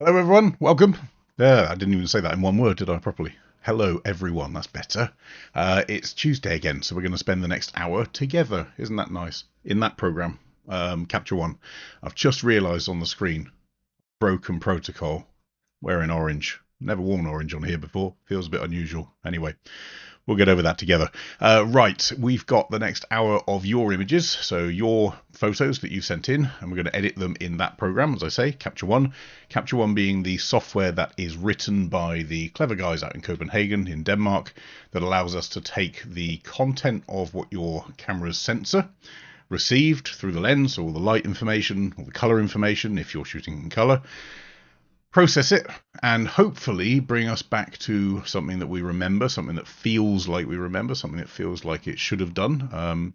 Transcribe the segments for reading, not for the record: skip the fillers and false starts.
Hello, everyone. Welcome. I didn't even say that in one word, did I, properly? Hello, everyone. That's better. It's Tuesday again, so we're going to spend the next hour together. Isn't that nice? In that program, Capture One, I've just realised on the screen, broken protocol, wearing orange. Never worn orange on here before. Feels a bit unusual. Anyway, we'll get over that together. Right, we've got the next hour of your images, so your photos that you sent in, and we're going to edit them in that program, as I say, Capture One. Capture One being the software that is written by the clever guys out in Copenhagen, in Denmark, that allows us to take the content of what your camera's sensor received through the lens, all the light information, all the color information, if you're shooting in color, process it, and hopefully bring us back to something that we remember, something that feels like we remember, something that feels like it should have done.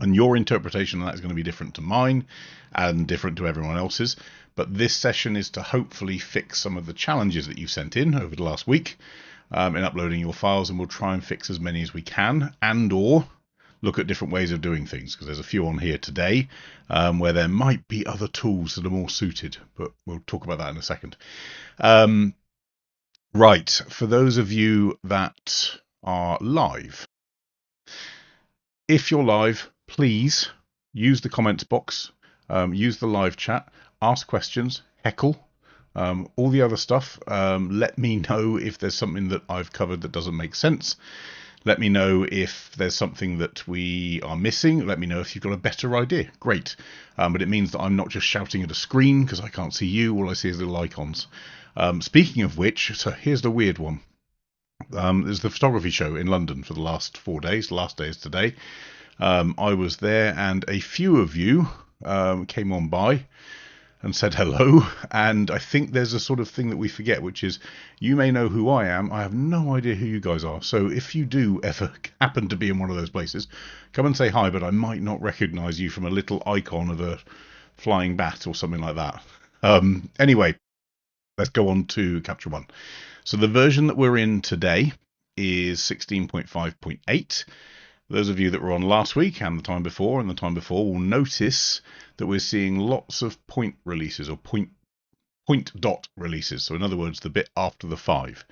And your interpretation of that is going to be different to mine and different to everyone else's. But this session is to hopefully fix some of the challenges that you sent in over the last week in uploading your files, and we'll try and fix as many as we can, and or look at different ways of doing things, because there's a few on here today where there might be other tools that are more suited, but we'll talk about that in a second. Right, for those of you that are live, if you're live, please use the comments box, use the live chat, ask questions, heckle, all the other stuff. Let me know if there's something that I've covered that doesn't make sense. Let me know if there's something that we are missing. Let me know if you've got a better idea. Great. But it means that I'm not just shouting at a screen because I can't see you. All I see is little icons. Speaking of which, so here's the weird one. There's the photography show in London for the last 4 days. The last day is today. I was there, and a few of you came on by and said hello, and I think there's a sort of thing that we forget, which is you may know who I am. I have no idea who you guys are, so if you do ever happen to be in one of those places, come and say hi, but I might not recognize you from a little icon of a flying bat or something like that. Anyway, let's go on to Capture One. So the version that we're in today is 16.5.8. Those of you that were on last week and the time before will notice that we're seeing lots of point releases, or point dot releases. So in other words, the bit after the 5.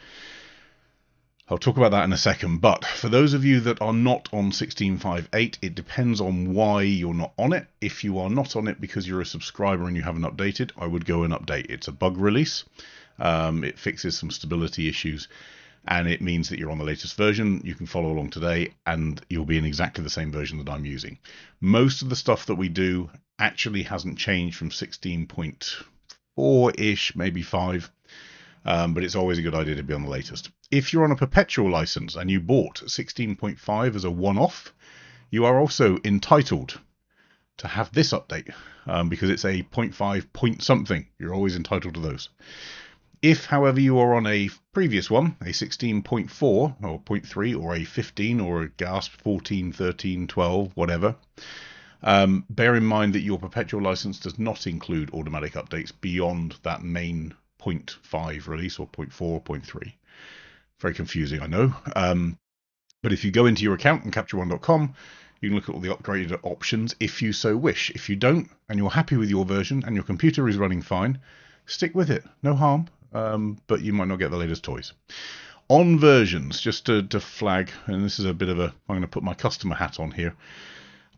I'll talk about that in a second, but for those of you that are not on 16.5.8, it depends on why you're not on it. If you are not on it because you're a subscriber and you haven't updated, I would go and update. It's a bug release. It fixes some stability issues, and it means that you're on the latest version. You can follow along today, and you'll be in exactly the same version that I'm using. Most of the stuff that we do actually hasn't changed from 16.4-ish, maybe 5, but it's always a good idea to be on the latest. If you're on a perpetual license and you bought 16.5 as a one-off, you are also entitled to have this update, because it's a 0.5 point something. You're always entitled to those. If, however, you are on a previous one, a 16.4 or 0.3 or a 15 or a GASP 14, 13, 12, whatever, bear in mind that your perpetual license does not include automatic updates beyond that main 0.5 release, or 0.4 or 0.3. Very confusing, I know. But if you go into your account on CaptureOne.com, you can look at all the upgraded options if you so wish. If you don't, and you're happy with your version and your computer is running fine, stick with it. No harm. But you might not get the latest toys. On versions, just to flag, and this is a bit of a, I'm going to put my customer hat on here.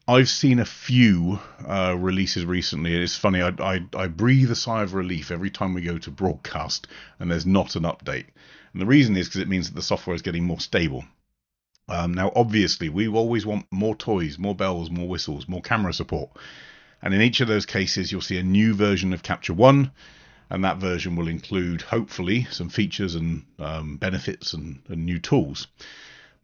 I've seen a few releases recently. It's funny, I breathe a sigh of relief every time we go to broadcast and there's not an update. And the reason is because it means that the software is getting more stable. Now, obviously, we always want more toys, more bells, more whistles, more camera support. And in each of those cases, you'll see a new version of Capture One, and that version will include, hopefully, some features and benefits and new tools.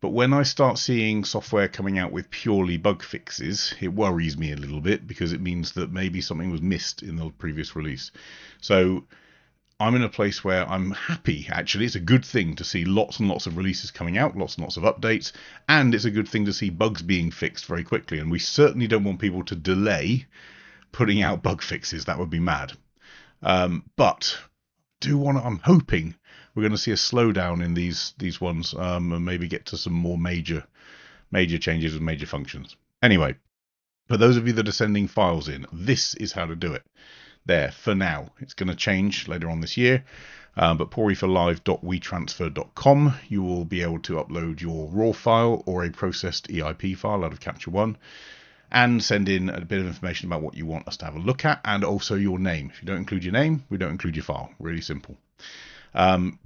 But when I start seeing software coming out with purely bug fixes, it worries me a little bit, because it means that maybe something was missed in the previous release. So I'm in a place where I'm happy, actually. It's a good thing to see lots and lots of releases coming out, lots and lots of updates, and it's a good thing to see bugs being fixed very quickly. And we certainly don't want people to delay putting out bug fixes. That would be mad. But I'm hoping we're going to see a slowdown in these ones, and maybe get to some more major changes with major functions. Anyway, for those of you that are sending files in, this is how to do it. there for now. It's going to change later on this year. But poreforlive.wetransfer.com, you will be able to upload your raw file or a processed EIP file out of Capture One and send in a bit of information about what you want us to have a look at, and also your name. If you don't include your name, we don't include your file. Really simple.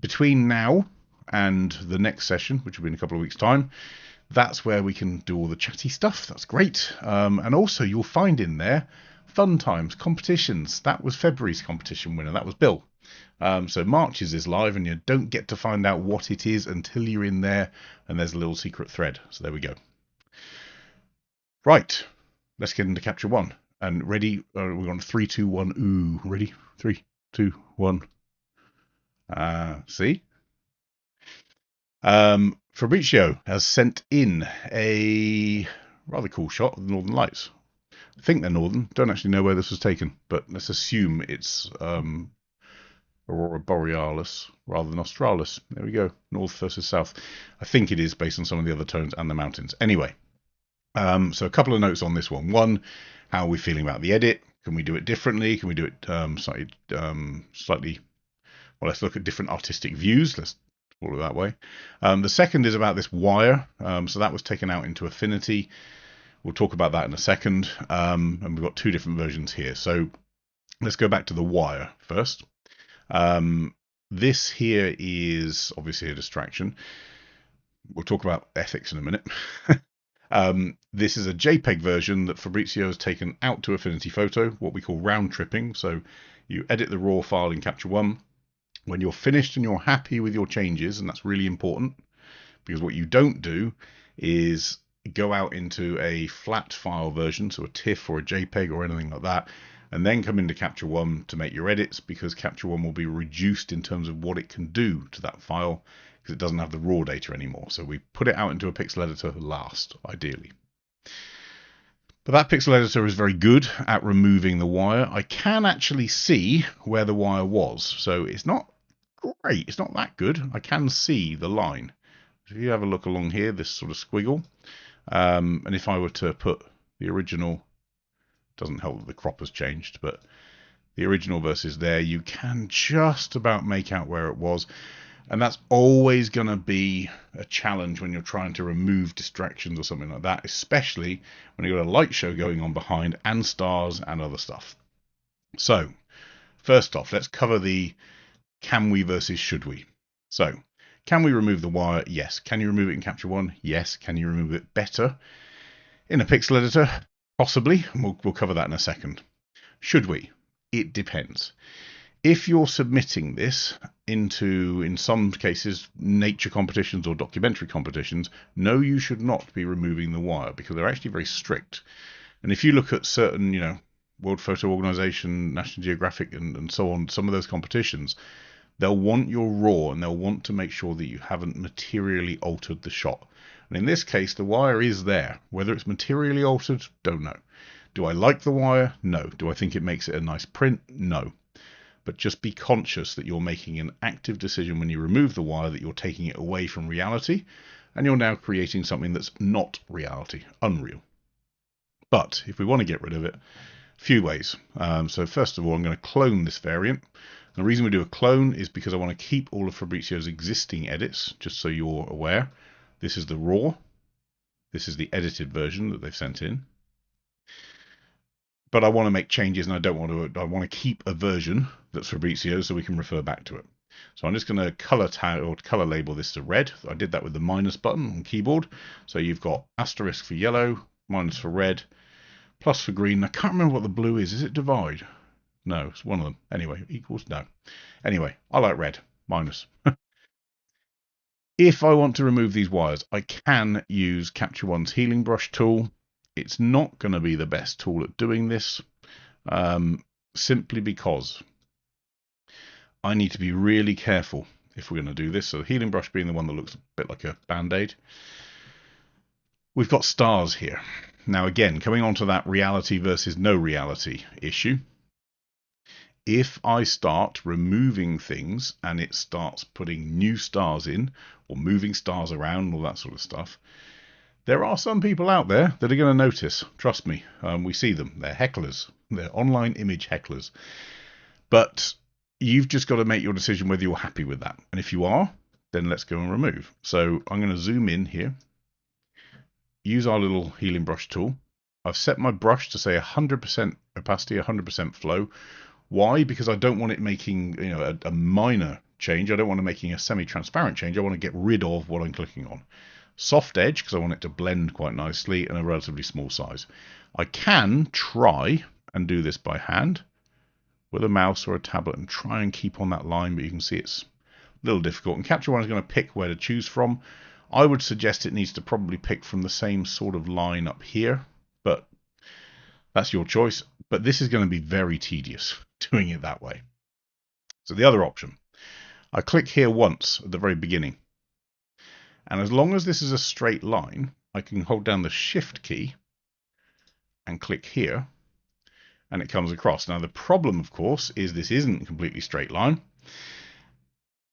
Between now and the next session, which will be in a couple of weeks' time, that's where we can do all the chatty stuff. That's great. And also you'll find in there fun times, competitions. That was February's competition winner. That was Bill. So March's is live, and you don't get to find out what it is until you're in there, and there's a little secret thread. So there we go. Right, let's get into Capture One. And ready, we're on 3, 2, 1. Ooh, ready? 3, 2, 1. See? Fabrizio has sent in a rather cool shot of the Northern Lights. I think they're northern. Don't actually know where this was taken, but let's assume it's Aurora Borealis rather than Australis. There we go. North versus south. I think it is based on some of the other tones and the mountains. Anyway, so a couple of notes on this one. One, how are we feeling about the edit? Can we do it differently? Can we do it slightly? Well, let's look at different artistic views. Let's call it that way. The second is about this wire. So that was taken out into Affinity. We'll talk about that in a second. And we've got two different versions here. So let's go back to the wire first. This here is obviously a distraction. We'll talk about ethics in a minute. This is a JPEG version that Fabrizio has taken out to Affinity Photo, what we call round tripping. So you edit the raw file in Capture One. When you're finished and you're happy with your changes, and that's really important, because what you don't do is go out into a flat file version, so a TIFF or a JPEG or anything like that, and then come into Capture One to make your edits, because Capture One will be reduced in terms of what it can do to that file, because it doesn't have the raw data anymore. So we put it out into a pixel editor last, ideally. But that pixel editor is very good at removing the wire. I can actually see where the wire was, so it's not great. It's not that good. I can see the line. If you have a look along here, this sort of squiggle, and if I were to put the original, doesn't help that the crop has changed, but the original versus there, you can just about make out where it was. And that's always going to be a challenge when you're trying to remove distractions or something like that, especially when you've got a light show going on behind and stars and other stuff. So first off, let's cover the can we versus should we. So can we remove the wire? Yes. Can you remove it in Capture One? Yes. Can you remove it better in a pixel editor? Possibly. We'll cover that in a second. Should we? It depends. If you're submitting this into, in some cases, nature competitions or documentary competitions, no, you should not be removing the wire, because they're actually very strict. And if you look at certain, World Photo Organization, National Geographic, and so on, some of those competitions, they'll want your raw, and they'll want to make sure that you haven't materially altered the shot. And in this case, the wire is there. Whether it's materially altered, don't know. Do I like the wire? No. Do I think it makes it a nice print? No. But just be conscious that you're making an active decision when you remove the wire, that you're taking it away from reality, and you're now creating something that's not reality, unreal. But if we want to get rid of it, a few ways. So first of all, I'm going to clone this variant. And the reason we do a clone is because I want to keep all of Fabrizio's existing edits, just so you're aware. This is the raw. This is the edited version that they've sent in. But I want to make changes, and I want to keep a version that's Fabrizio, so we can refer back to it. So I'm just going to color label this to red. I did that with the minus button on keyboard. So you've got asterisk for yellow, minus for red, plus for green. I can't remember what the blue is. Is it divide? No, it's one of them. Anyway, equals no. Anyway, I like red, minus. If I want to remove these wires, I can use Capture One's healing brush tool. It's not going to be the best tool at doing this, simply because I need to be really careful if we're going to do this. So the healing brush being the one that looks a bit like a band-aid. We've got stars here. Now again, coming on to that reality versus no reality issue, if I start removing things and it starts putting new stars in, or moving stars around and all that sort of stuff, There are some people out there that are going to notice. Trust me, we see them. They're hecklers. They're online image hecklers. But you've just got to make your decision whether you're happy with that. And if you are, then let's go and remove. So I'm going to zoom in here. Use our little healing brush tool. I've set my brush to say 100% opacity, 100% flow. Why? Because I don't want it making a minor change. I don't want it making a semi-transparent change. I want to get rid of what I'm clicking on. Soft edge, because I want it to blend quite nicely, and a relatively small size. I can try and do this by hand with a mouse or a tablet and try and keep on that line, but you can see it's a little difficult. And Capture One is going to pick where to choose from. I would suggest it needs to probably pick from the same sort of line up here, but that's your choice. But this is going to be very tedious doing it that way. So the other option, I click here once at the very beginning. And as long as this is a straight line, I can hold down the Shift key and click here, and it comes across. Now the problem, of course, is this isn't a completely straight line.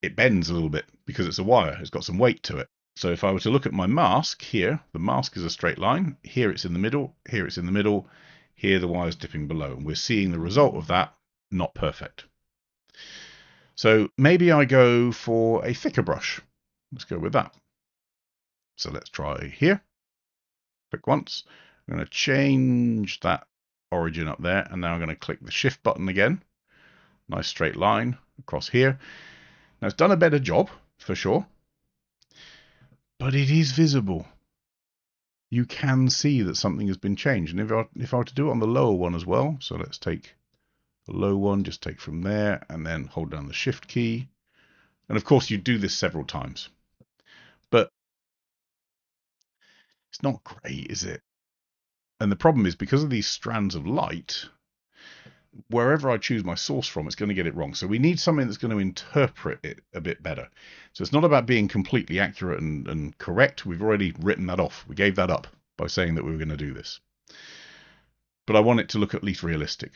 It bends a little bit because it's a wire. It's got some weight to it. So if I were to look at my mask here, the mask is a straight line. Here it's in the middle. Here it's in the middle. Here the wire's dipping below. And we're seeing the result of that, not perfect. So maybe I go for a thicker brush. Let's go with that. So let's try here. Click once. I'm going to change that origin up there. And now I'm going to click the Shift button again. Nice straight line across here. Now it's done a better job, for sure. But it is visible. You can see that something has been changed. And if I were to do it on the lower one as well, so let's take the low one, just take from there, and then hold down the Shift key. And of course, you do this several times. But it's not great, is it? And the problem is, because of these strands of light, wherever I choose my source from, it's going to get it wrong. So we need something that's going to interpret it a bit better. So it's not about being completely accurate and correct. We've already written that off. We gave that up by saying that we were going to do this. But I want it to look at least realistic.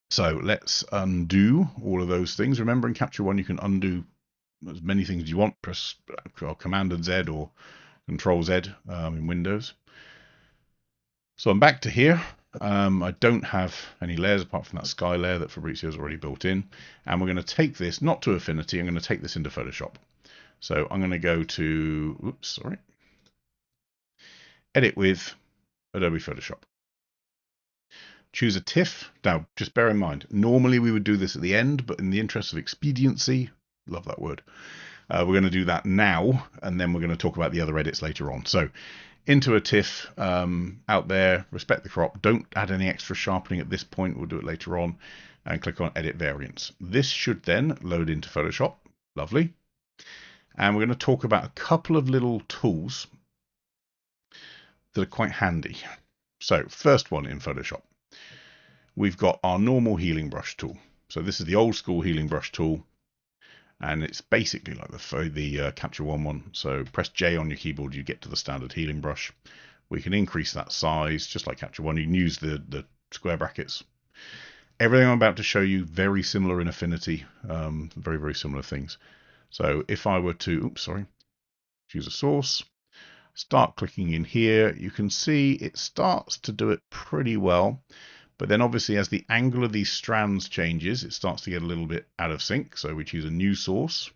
So let's undo all of those things. Remember, in Capture One, you can undo as many things as you want. Press Command and Z or Control Z in Windows. So I'm back to here. I don't have any layers apart from that sky layer that Fabrizio has already built in. And we're going to take this, not to Affinity, I'm going to take this into Photoshop. So I'm going to go to, Edit with Adobe Photoshop. Choose a TIFF. Now, just bear in mind, normally we would do this at the end, but in the interest of expediency, love that word, we're going to do that now, and then we're going to talk about the other edits later on. So into a TIFF out there, respect the crop, don't add any extra sharpening at this point, we'll do it later on, and click on Edit Variants. This should then load into Photoshop, lovely. And we're going to talk about a couple of little tools that are quite handy. So first one in Photoshop, we've got our normal healing brush tool. So this is the old school healing brush tool. And it's basically like the Capture One. So press J on your keyboard, you get to the standard healing brush. We can increase that size, just like Capture One. You can use the square brackets. Everything I'm about to show you, very similar in Affinity. Very, very similar things. So if I were to, choose a source, start clicking in here, you can see it starts to do it pretty well. But then obviously as the angle of these strands changes, it starts to get a little bit out of sync. So we choose a new source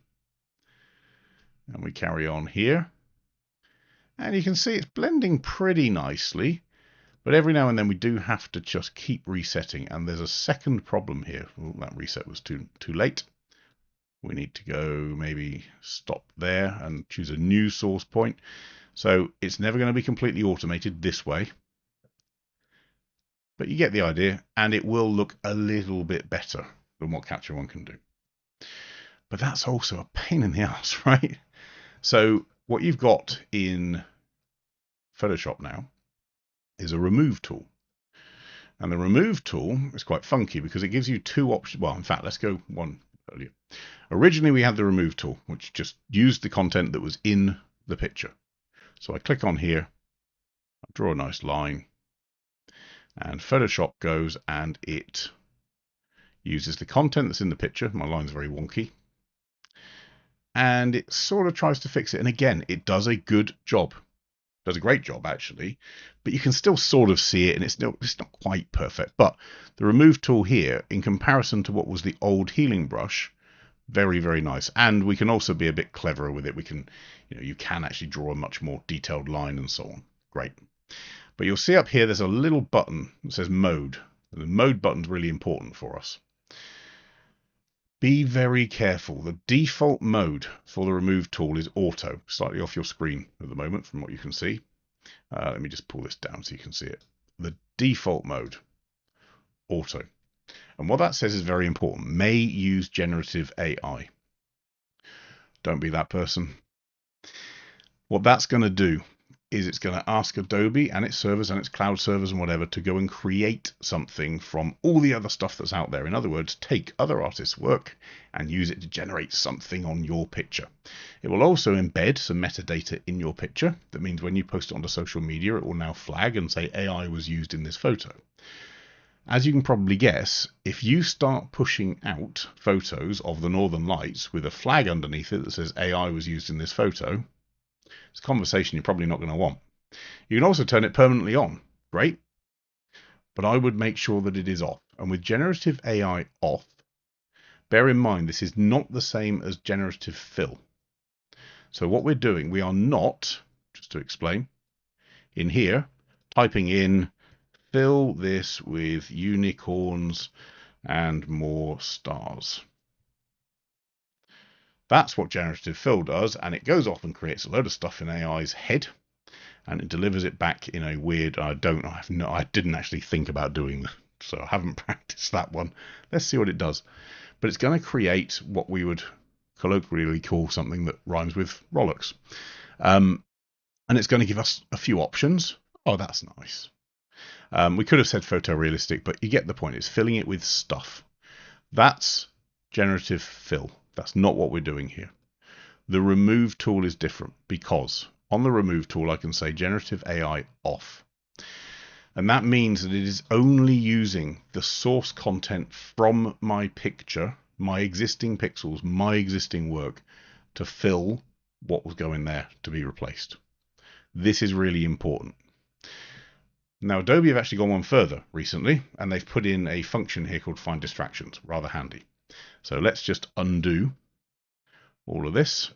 and we carry on here. And you can see it's blending pretty nicely. But every now and then we do have to just keep resetting. And there's a second problem here. Oh, that reset was too late. We need to go maybe stop there and choose a new source point. So it's never going to be completely automated this way. But you get the idea, and it will look a little bit better than what Capture One can do. But that's also a pain in the ass, right? So what you've got in Photoshop now is a remove tool. And the remove tool is quite funky because it gives you two options. Well, in fact, let's go one earlier. Originally, we had the remove tool, which just used the content that was in the picture. So I click on here, I draw a nice line, and Photoshop goes and it uses the content that's in the picture. My line's very wonky. And it sort of tries to fix it. And again, it does a good job. does a great job actually, but you can still sort of see it, and it's not quite perfect. But the remove tool here, in comparison to what was the old healing brush, very, very nice. And we can also be a bit cleverer with it. We can, you can actually draw a much more detailed line and so on. Great. But you'll see up here there's a little button that says mode. And the mode button's really important for us. Be very careful. The default mode for the remove tool is auto, slightly off your screen at the moment from what you can see. Let me just pull this down so you can see it. The default mode, auto. And what that says is very important. May use generative AI. Don't be that person. What that's going to do is it's going to ask Adobe and its servers and its cloud servers and whatever to go and create something from all the other stuff that's out there. In other words, take other artists' work and use it to generate something on your picture. It will also embed some metadata in your picture. That means when you post it onto social media, it will now flag and say AI was used in this photo. As you can probably guess, if you start pushing out photos of the Northern Lights with a flag underneath it that says AI was used in this photo, it's a conversation you're probably not going to want. You can also turn it permanently on. Great. But I would make sure that it is off. And with generative AI off, bear in mind this is not the same as generative fill. So what we're doing, we are not, just to explain, in here, typing in fill this with unicorns and more stars. That's what generative fill does, and it goes off and creates a load of stuff in AI's head, and it delivers it back in a weird. I didn't actually think about doing that, so I haven't practiced that one. Let's see what it does. But it's going to create what we would colloquially call something that rhymes with Rolex, and it's going to give us a few options. Oh, that's nice. We could have said photorealistic, but you get the point. It's filling it with stuff. That's generative fill. That's not what we're doing here. The remove tool is different because on the remove tool, I can say generative AI off. And that means that it is only using the source content from my picture, my existing pixels, my existing work to fill what was going there to be replaced. This is really important. Now, Adobe have actually gone one further recently, and they've put in a function here called find distractions. Rather handy. So let's just undo all of this.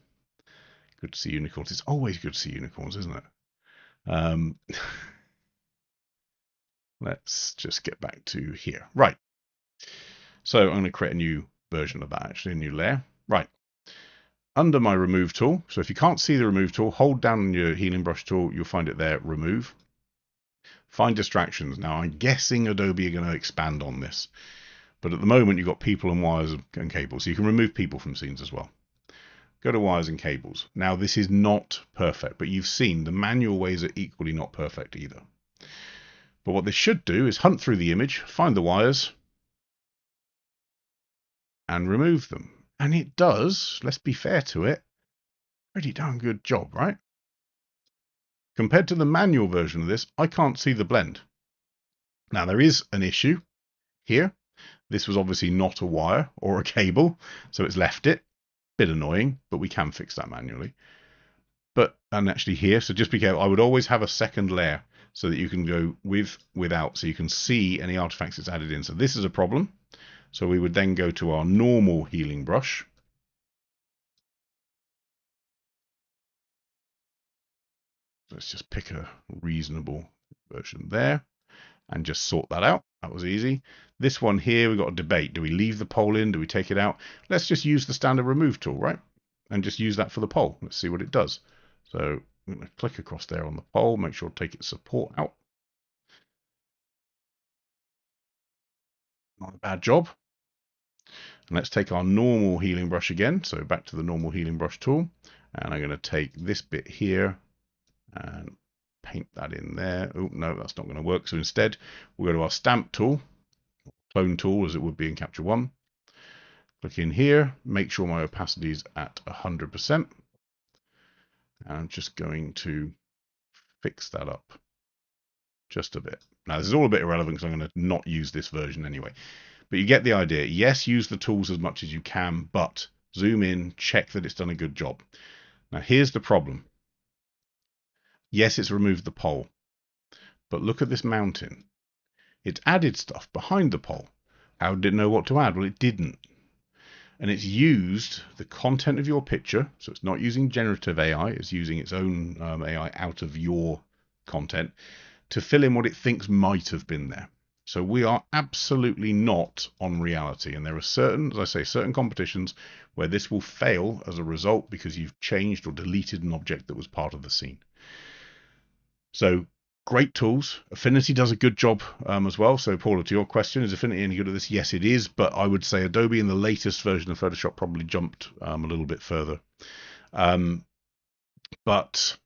Good to see unicorns. It's always good to see unicorns, isn't it? Let's just get back to here. Right. So I'm going to create a new version of that, actually, a new layer. Right. Under my remove tool. So if you can't see the remove tool, hold down on your healing brush tool. You'll find it there, remove. Find distractions. Now, I'm guessing Adobe are going to expand on this. But at the moment, you've got people and wires and cables. So you can remove people from scenes as well. Go to wires and cables. Now, this is not perfect, but you've seen the manual ways are equally not perfect either. But what this should do is hunt through the image, find the wires, and remove them. And it does, let's be fair to it, pretty darn good job, right? Compared to the manual version of this, I can't see the blend. Now, there is an issue here. This was obviously not a wire or a cable, so it's left it. Bit annoying, but we can fix that manually. And actually here, so just be careful. I would always have a second layer so that you can go without, so you can see any artifacts it's added in. So this is a problem. So we would then go to our normal healing brush. Let's just pick a reasonable version there and just sort that out. That was easy. This one here, we've got a debate. Do we leave the pole in? Do we take it out? Let's just use the standard remove tool, right? And just use that for the pole. Let's see what it does. So I'm going to click across there on the pole, make sure to take its support out. Not a bad job. And let's take our normal healing brush again. So back to the normal healing brush tool. And I'm going to take this bit here and paint that in there. Oh, no, that's not going to work. So instead, we'll go to our stamp tool, clone tool as it would be in Capture One. Click in here, make sure my opacity is at 100%. And I'm just going to fix that up just a bit. Now, this is all a bit irrelevant because I'm going to not use this version anyway. But you get the idea. Yes, use the tools as much as you can, but zoom in, check that it's done a good job. Now, here's the problem. Yes, it's removed the pole, but look at this mountain. It's added stuff behind the pole. How did it know what to add? Well, it didn't. And it's used the content of your picture, so it's not using generative AI, it's using its own AI out of your content to fill in what it thinks might have been there. So we are absolutely not on reality. And there are certain, as I say, certain competitions where this will fail as a result because you've changed or deleted an object that was part of the scene. So great tools. Affinity does a good job as well. So Paula, to your question, is Affinity any good at this? Yes, it is. But I would say Adobe in the latest version of Photoshop probably jumped a little bit further. But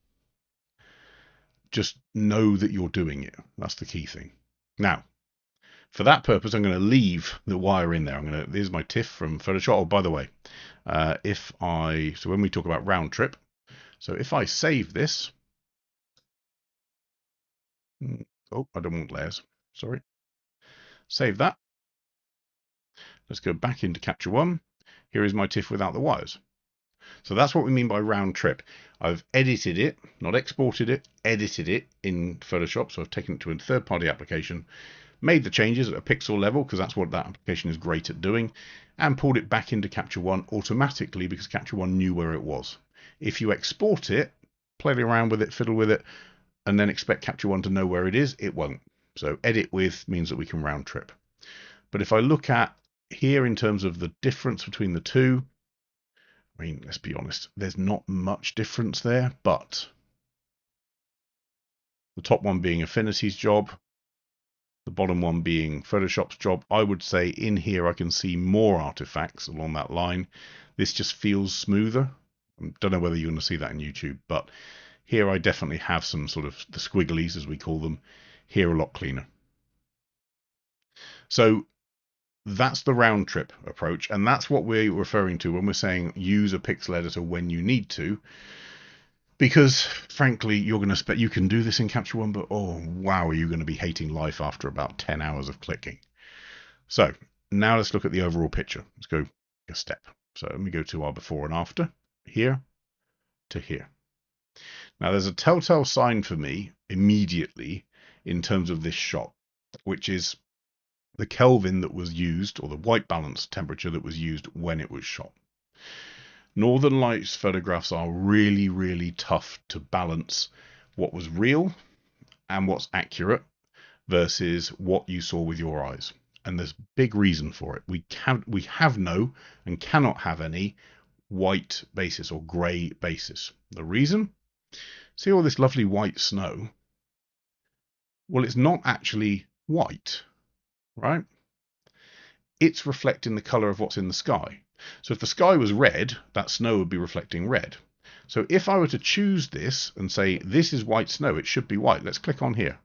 just know that you're doing it. That's the key thing. Now, for that purpose, I'm going to leave the wire in there. Here's my TIFF from Photoshop. Oh, by the way, so when we talk about round trip, so if I save this, oh, I don't want layers. Sorry. Save that. Let's go back into Capture One. Here is my TIFF without the wires. So that's what we mean by round trip. I've edited it, not exported it, edited it in Photoshop. So I've taken it to a third-party application, made the changes at a pixel level because that's what that application is great at doing, and pulled it back into Capture One automatically because Capture One knew where it was. If you export it, play around with it, fiddle with it, and then expect Capture One to know where it is, it won't. So edit with means that we can round trip. But if I look at here in terms of the difference between the two, I mean, let's be honest, there's not much difference there, but the top one being Affinity's job, the bottom one being Photoshop's job, I would say in here I can see more artifacts along that line. This just feels smoother. I don't know whether you're going to see that in YouTube, but here I definitely have some sort of the squigglies, as we call them, here a lot cleaner. So that's the round trip approach, and that's what we're referring to when we're saying use a pixel editor when you need to. Because frankly, you can do this in Capture One, but oh wow, are you going to be hating life after about 10 hours of clicking? So now let's look at the overall picture. Let's go a step. So let me go to our before and after, here to here. Now there's a telltale sign for me immediately in terms of this shot, which is the Kelvin that was used, or the white balance temperature that was used when it was shot. Northern Lights photographs are really, really tough to balance what was real and what's accurate versus what you saw with your eyes. And there's big reason for it. We have no and cannot have any white basis or grey basis. The reason? See all this lovely white snow? Well, it's not actually white, right? It's reflecting the colour of what's in the sky. So if the sky was red, that snow would be reflecting red. So if I were to choose this and say, this is white snow, it should be white. Let's click on here.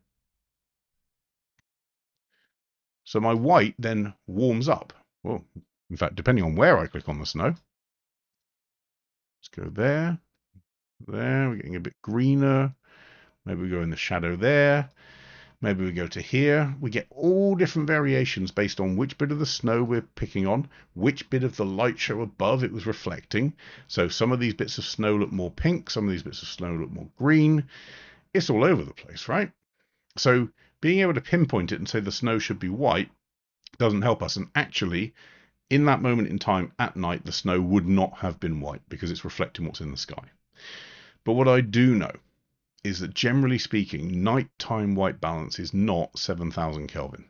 So my white then warms up. Well, in fact, depending on where I click on the snow. Let's go there. There, we're getting a bit greener. Maybe we go in the shadow there. Maybe we go to here. We get all different variations based on which bit of the snow we're picking on, which bit of the light show above it was reflecting. So some of these bits of snow look more pink, some of these bits of snow look more green. It's all over the place, right? So being able to pinpoint it and say the snow should be white doesn't help us. And actually, in that moment in time at night, the snow would not have been white because it's reflecting what's in the sky. But what I do know is that generally speaking, nighttime white balance is not 7,000 Kelvin.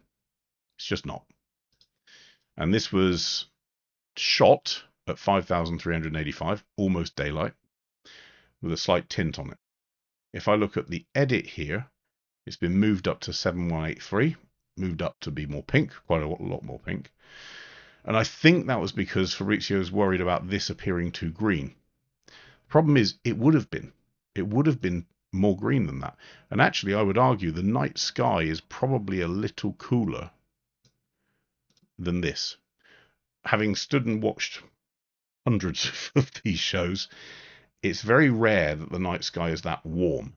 It's just not. And this was shot at 5,385, almost daylight, with a slight tint on it. If I look at the edit here, it's been moved up to 7183, moved up to be more pink, quite a lot more pink. And I think that was because Fabrizio was worried about this appearing too green. The problem is, it would have been more green than that. And actually, I would argue the night sky is probably a little cooler than this. Having stood and watched hundreds of these shows, it's very rare that the night sky is that warm.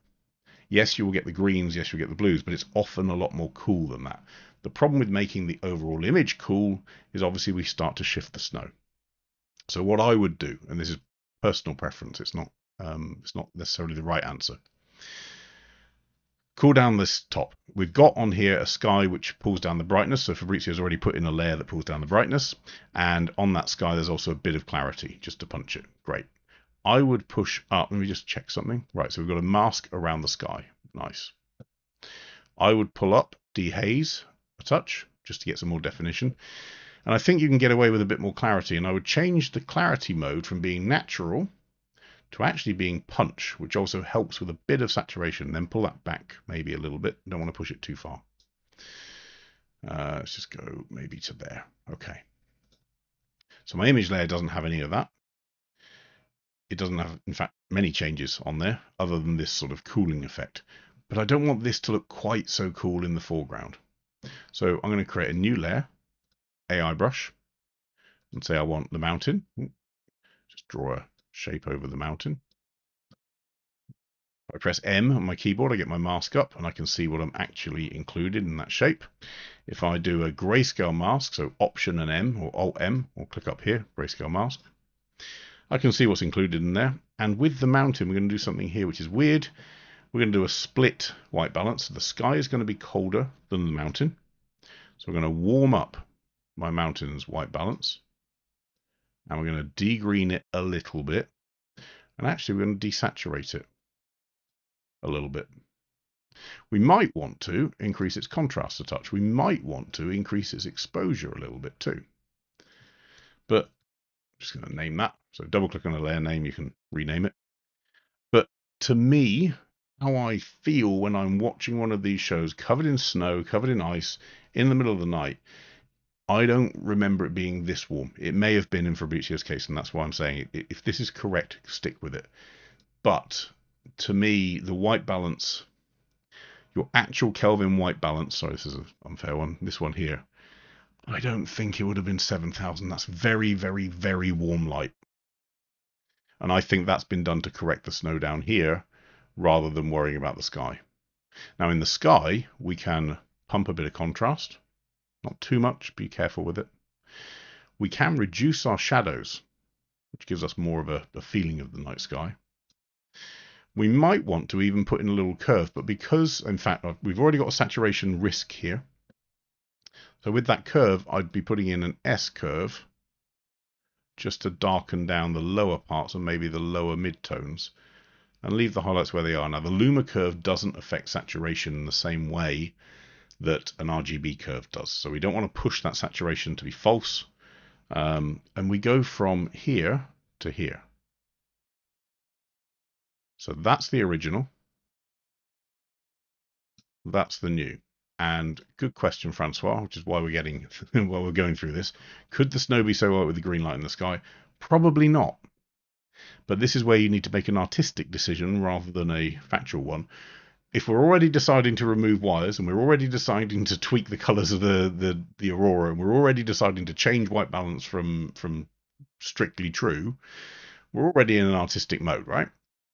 Yes, you will get the greens, yes, you'll get the blues, but it's often a lot more cool than that. The problem with making the overall image cool is obviously we start to shift the snow. So what I would do, and this is personal preference, it's not necessarily the right answer. Cool down this top. We've got on here a sky which pulls down the brightness. So Fabrizio's already put in a layer that pulls down the brightness. And on that sky, there's also a bit of clarity just to punch it. Great. I would push up. Let me just check something. Right, so we've got a mask around the sky. Nice. I would pull up dehaze a touch just to get some more definition. And I think you can get away with a bit more clarity. And I would change the clarity mode from being natural to actually being punch, which also helps with a bit of saturation. Then pull that back maybe a little bit. Don't want to push it too far. Let's just go maybe to there. Okay. So my image layer doesn't have any of that. It doesn't have, in fact, many changes on there other than this sort of cooling effect. But I don't want this to look quite so cool in the foreground. So I'm going to create a new layer, AI brush, and say I want the mountain. Just draw a shape over the mountain. If I press M on my keyboard, I get my mask up and I can see what I'm actually included in that shape. If I do a grayscale mask, so Option and M or Alt M, or click up here, grayscale mask, I can see what's included in there. And with the mountain, we're going to do something here which is weird. We're going to do a split white balance. So the sky is going to be colder than the mountain. So we're going to warm up my mountain's white balance. And we're going to degreen it a little bit. And actually, we're going to desaturate it a little bit. We might want to increase its contrast a touch. We might want to increase its exposure a little bit too. But I'm just going to name that. So double click on a layer name, you can rename it. But to me, how I feel when I'm watching one of these shows covered in snow, covered in ice, in the middle of the night, I don't remember it being this warm. It may have been in Fabrizio's case, and that's why I'm saying if this is correct, stick with it. But to me, the white balance, your actual Kelvin white balance, sorry, this is an unfair one, this one here, I don't think it would have been 7,000. That's very, very, very warm light. And I think that's been done to correct the snow down here rather than worrying about the sky. Now in the sky, we can pump a bit of contrast. Not too much, be careful with it. We can reduce our shadows, which gives us more of a feeling of the night sky. We might want to even put in a little curve, but because, in fact, we've already got a saturation risk here. So with that curve, I'd be putting in an S curve just to darken down the lower parts and maybe the lower midtones and leave the highlights where they are. Now, the Luma curve doesn't affect saturation in the same way that an RGB curve does. So we don't want to push that saturation to be false. And we go from here to here. So that's the original. That's the new. And good question, Francois, which is why we're going through this. Could the snow be so white with the green light in the sky? Probably not. But this is where you need to make an artistic decision rather than a factual one. If we're already deciding to remove wires and we're already deciding to tweak the colors of the Aurora and we're already deciding to change white balance from strictly true, we're already in an artistic mode, right?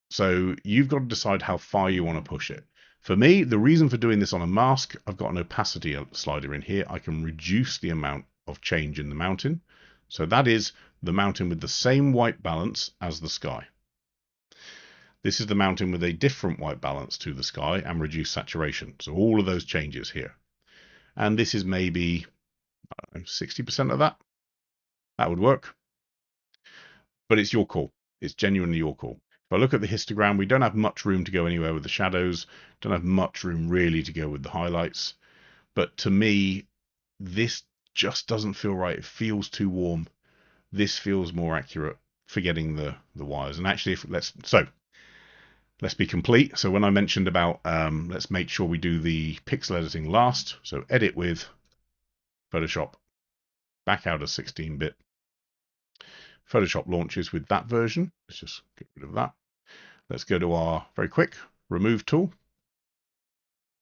So you've got to decide how far you want to push it. For me, the reason for doing this on a mask, I've got an opacity slider in here. I can reduce the amount of change in the mountain. So that is the mountain with the same white balance as the sky. This is the mountain with a different white balance to the sky and reduced saturation. So all of those changes here. And this is maybe 60% of that. That would work. But it's your call. It's genuinely your call. If I look at the histogram, we don't have much room to go anywhere with the shadows. Don't have much room really to go with the highlights. But to me, this just doesn't feel right. It feels too warm. This feels more accurate, forgetting the wires. And actually, let's be complete. So when I mentioned about let's make sure we do the pixel editing last. So edit with Photoshop, back out of 16-bit. Photoshop launches with that version. Let's just get rid of that. Let's go to our very quick remove tool.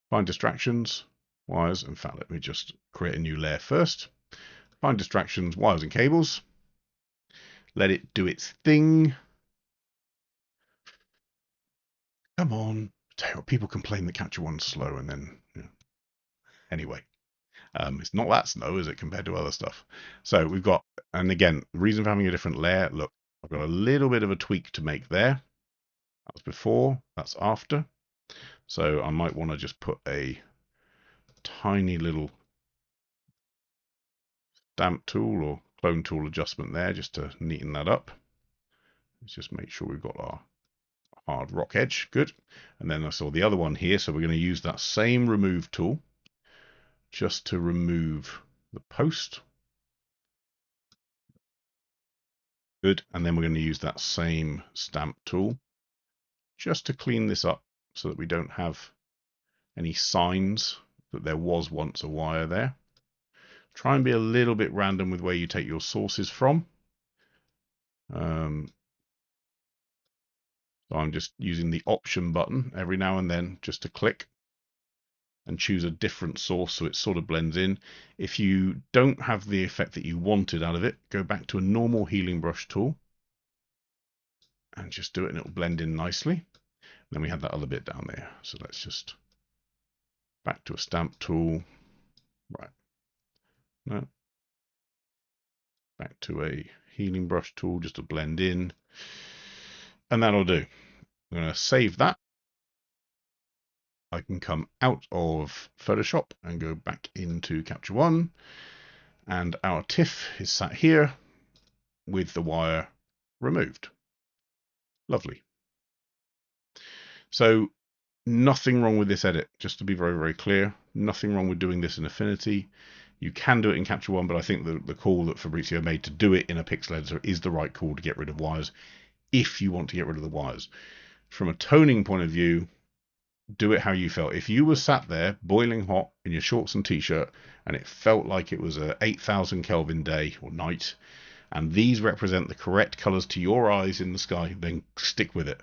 Find distractions, wires. In fact, let me just create a new layer first. Find distractions, wires and cables. Let it do its thing. Come on. Tell you what, people complain that Capture One's slow and then, anyway. It's not that slow, is it, compared to other stuff? So we've got, and again, the reason for having a different layer, look, I've got a little bit of a tweak to make there. That's before, that's after. So I might want to just put a tiny little stamp tool or clone tool adjustment there just to neaten that up. Let's just make sure we've got our hard rock edge. Good. And then I saw the other one here, so we're going to use that same remove tool just to remove the post. Good. And then we're going to use that same stamp tool just to clean this up so that we don't have any signs that there was once a wire there. Try and be a little bit random with where you take your sources from. So I'm just using the option button every now and then just to click and choose a different source so it sort of blends in. If you don't have the effect that you wanted out of it, go back to a normal healing brush tool and just do it and it'll blend in nicely. Then we had that other bit down there. So let's just back to a stamp tool. Right. No. Back to a healing brush tool just to blend in. And that'll do. I'm going to save that. I can come out of Photoshop and go back into Capture One. And our TIFF is sat here with the wire removed. Lovely. So nothing wrong with this edit, just to be very, very clear. Nothing wrong with doing this in Affinity. You can do it in Capture One, but I think the call that Fabrizio made to do it in a pixel editor is the right call to get rid of wires, if you want to get rid of the wires. From a toning point of view, do it how you felt. If you were sat there boiling hot in your shorts and t-shirt and it felt like it was a 8,000 Kelvin day or night, and these represent the correct colors to your eyes in the sky, then stick with it.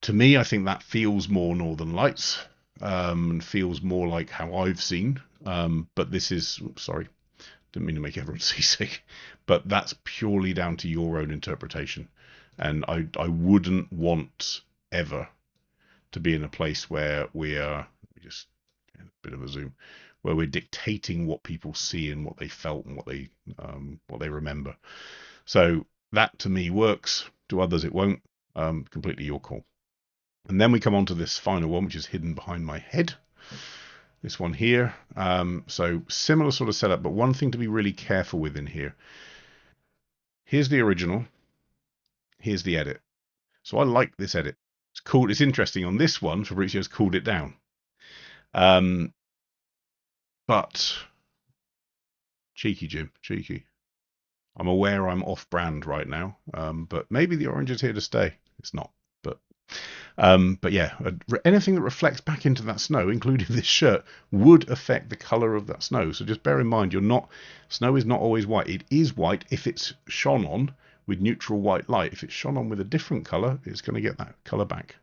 To me, I think that feels more Northern Lights, and feels more like how I've seen. But this is, sorry, didn't mean to make everyone seasick, but that's purely down to your own interpretation. And I wouldn't want ever to be in a place where we are, just a bit of a zoom, where we're dictating what people see and what they felt and what they remember. So that to me works. To others it won't. Completely your call. And then we come on to this final one, which is hidden behind my head. This one here. So similar sort of setup, but one thing to be really careful with in here. Here's the original. Here's the edit. So I like this edit. It's cool. It's interesting. On this one, Fabrizio's cooled it down. But cheeky, Jim, cheeky. I'm aware I'm off-brand right now, but maybe the orange is here to stay. It's not, but yeah, anything that reflects back into that snow, including this shirt, would affect the color of that snow. So just bear in mind, snow is not always white. It is white if it's shone on with neutral white light. If it's shone on with a different color, it's going to get that color back.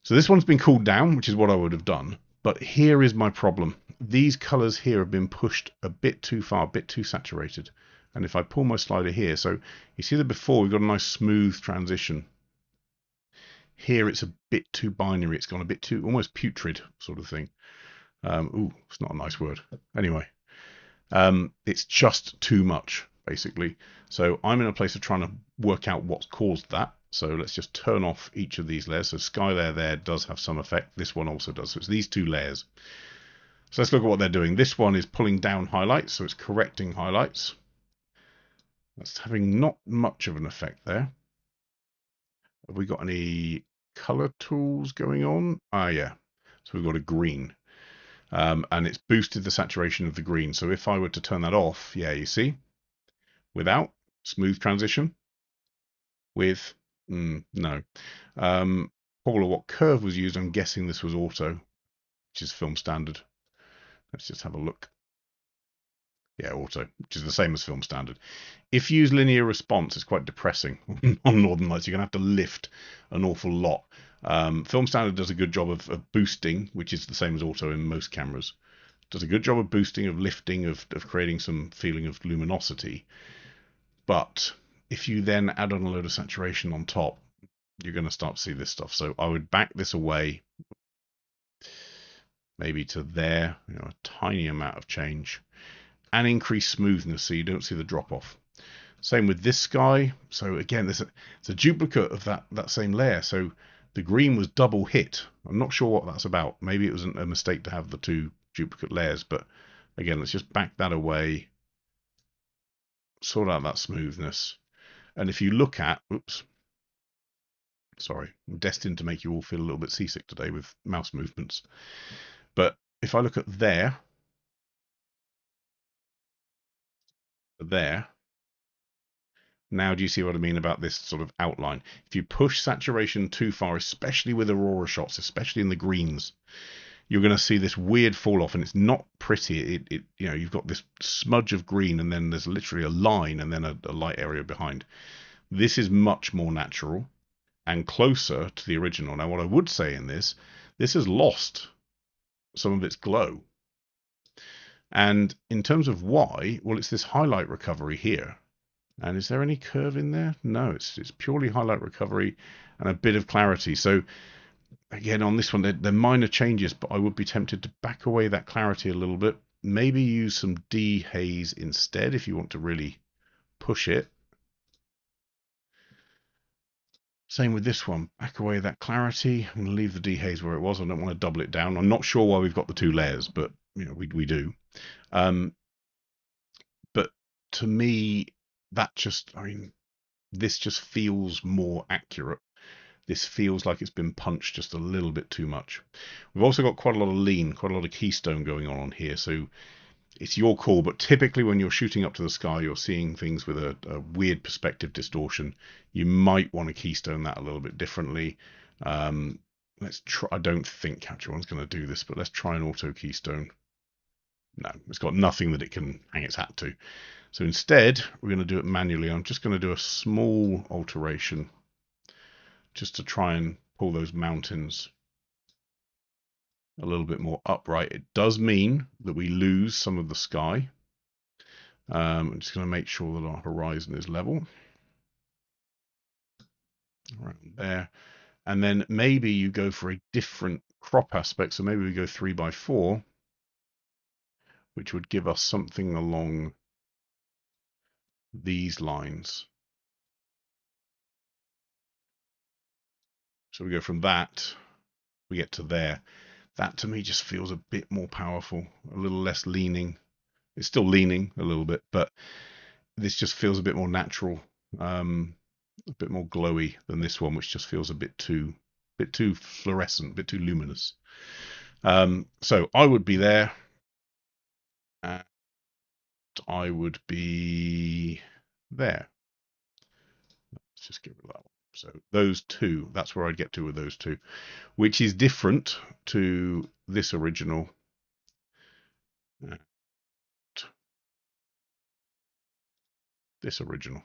So this one's been cooled down, which is what I would have done. But here is my problem. These colors here have been pushed a bit too far, a bit too saturated. And if I pull my slider here, so you see that before we've got a nice smooth transition. Here it's a bit too binary. It's gone a bit too almost putrid sort of thing. Ooh, it's not a nice word. Anyway, it's just too much basically. So I'm in a place of trying to work out what's caused that. So let's just turn off each of these layers. So sky layer there does have some effect. This one also does. So it's these two layers. So let's look at what they're doing. This one is pulling down highlights, so it's correcting highlights. That's having not much of an effect there. Have we got any color tools going on? Ah, yeah. So we've got a green. And it's boosted the saturation of the green. So if I were to turn that off, yeah, you see, without, smooth transition. With, no. Paula, what curve was used? I'm guessing this was auto, which is film standard. Let's just have a look. Yeah, auto, which is the same as film standard. If you use linear response, it's quite depressing on Northern Lights. You're going to have to lift an awful lot. Film standard does a good job of boosting, which is the same as auto in most cameras. Does a good job of boosting, of lifting, of creating some feeling of luminosity. But if you then add on a load of saturation on top, you're going to start to see this stuff. So I would back this away, maybe to there, a tiny amount of change, and increase smoothness so you don't see the drop off. Same with this sky. So again, it's a duplicate of that same layer. So the green was double hit. I'm not sure what that's about. Maybe it was a mistake to have the two duplicate layers, but again, let's just back that away, sort out that smoothness. And if you look at, oops, sorry, I'm destined to make you all feel a little bit seasick today with mouse movements. But if I look at there, now do you see what I mean about this sort of outline? If you push saturation too far, especially with Aurora shots, especially in the greens, you're going to see this weird fall off, and it's not pretty. You know, you've got this smudge of green, and then there's literally a line, and then a light area behind. This is much more natural and closer to the original. Now, what I would say in this has lost some of its glow. And in terms of why, well, it's this highlight recovery here. And is there any curve in there? No, it's purely highlight recovery and a bit of clarity. So again, on this one, they're minor changes, but I would be tempted to back away that clarity a little bit. Maybe use some dehaze instead if you want to really push it. Same with this one. Back away that clarity. I'm going to leave the dehaze where it was. I don't want to double it down. I'm not sure why we've got the two layers, but you know, we do. But to me, that just, I mean, this just feels more accurate. This feels like it's been punched just a little bit too much. We've also got quite a lot of lean, quite a lot of keystone going on here, so it's your call. But typically when you're shooting up to the sky, you're seeing things with a weird perspective distortion. You might want to keystone that a little bit differently. Let's try. I don't think Capture One's going to do this, but let's try an auto keystone. No, it's got nothing that it can hang its hat to. So instead, we're going to do it manually. I'm just going to do a small alteration just to try and pull those mountains a little bit more upright. It does mean that we lose some of the sky. I'm just going to make sure that our horizon is level. Around there. And then maybe you go for a different crop aspect. So maybe we go 3x4, which would give us something along these lines. So we go from that, we get to there. That to me just feels a bit more powerful, a little less leaning. It's still leaning a little bit, but this just feels a bit more natural, a bit more glowy than this one, which just feels a bit too fluorescent, a bit too luminous. So I would be there, and I would be there. Let's just get rid of that one. So those two, that's where I'd get to with those two, which is different to this original. This original.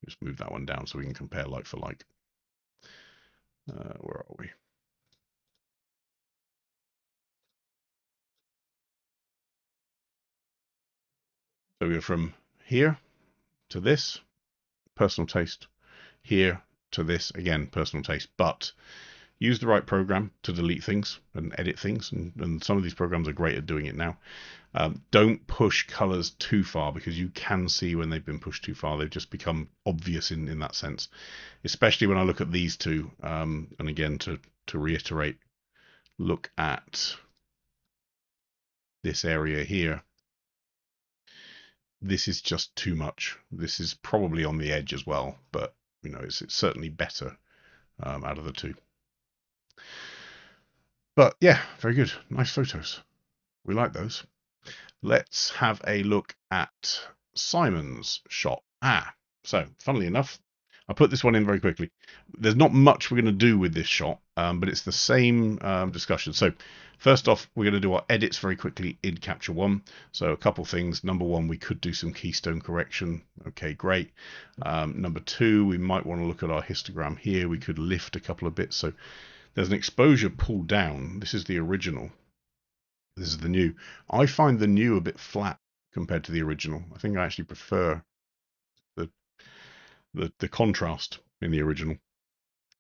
Just move that one down so we can compare like for like. Where are we? So we go from here to this, personal taste. Here to this, again, personal taste. But use the right program to delete things and edit things. And some of these programs are great at doing it now. Don't push colors too far, because you can see when they've been pushed too far, they've just become obvious in that sense. Especially when I look at these two. And again, to reiterate, look at this area here. This is just too much. This is probably on the edge as well, but you know, it's certainly better out of the two. But yeah, very good. Nice photos. We like those. Let's have a look at Simon's shot. So funnily enough, I put this one in very quickly. There's not much we're going to do with this shot, but it's the same discussion. So first off, we're going to do our edits very quickly in Capture One. So a couple things. Number one, we could do some keystone correction. Okay, great. Number two, we might want to look at our histogram here. We could lift a couple of bits. So there's an exposure pull down. This is the original. This is the new. I find the new a bit flat compared to the original. I think I actually prefer the contrast in the original.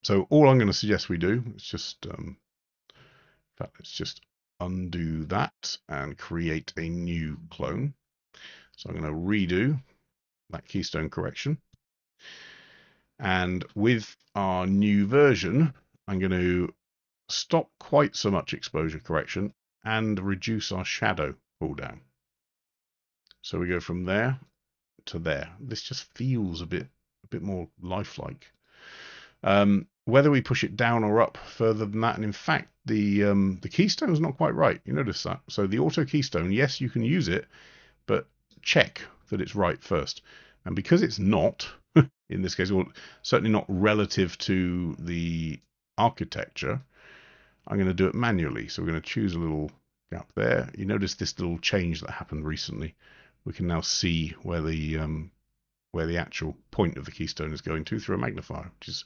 So all I'm going to suggest we do is just, in fact, let's just undo that and create a new clone. So I'm going to redo that keystone correction. And with our new version, I'm going to stop quite so much exposure correction and reduce our shadow pull down. So we go from there to there. This just feels a bit more lifelike. Whether we push it down or up further than that, and in fact, the keystone is not quite right. You notice that? So the auto keystone, yes, you can use it, but check that it's right first. And because it's not, in this case, or certainly not relative to the architecture, I'm going to do it manually. So we're going to choose a little gap there. You notice this little change that happened recently. We can now see where the actual point of the keystone is going to through a magnifier, which is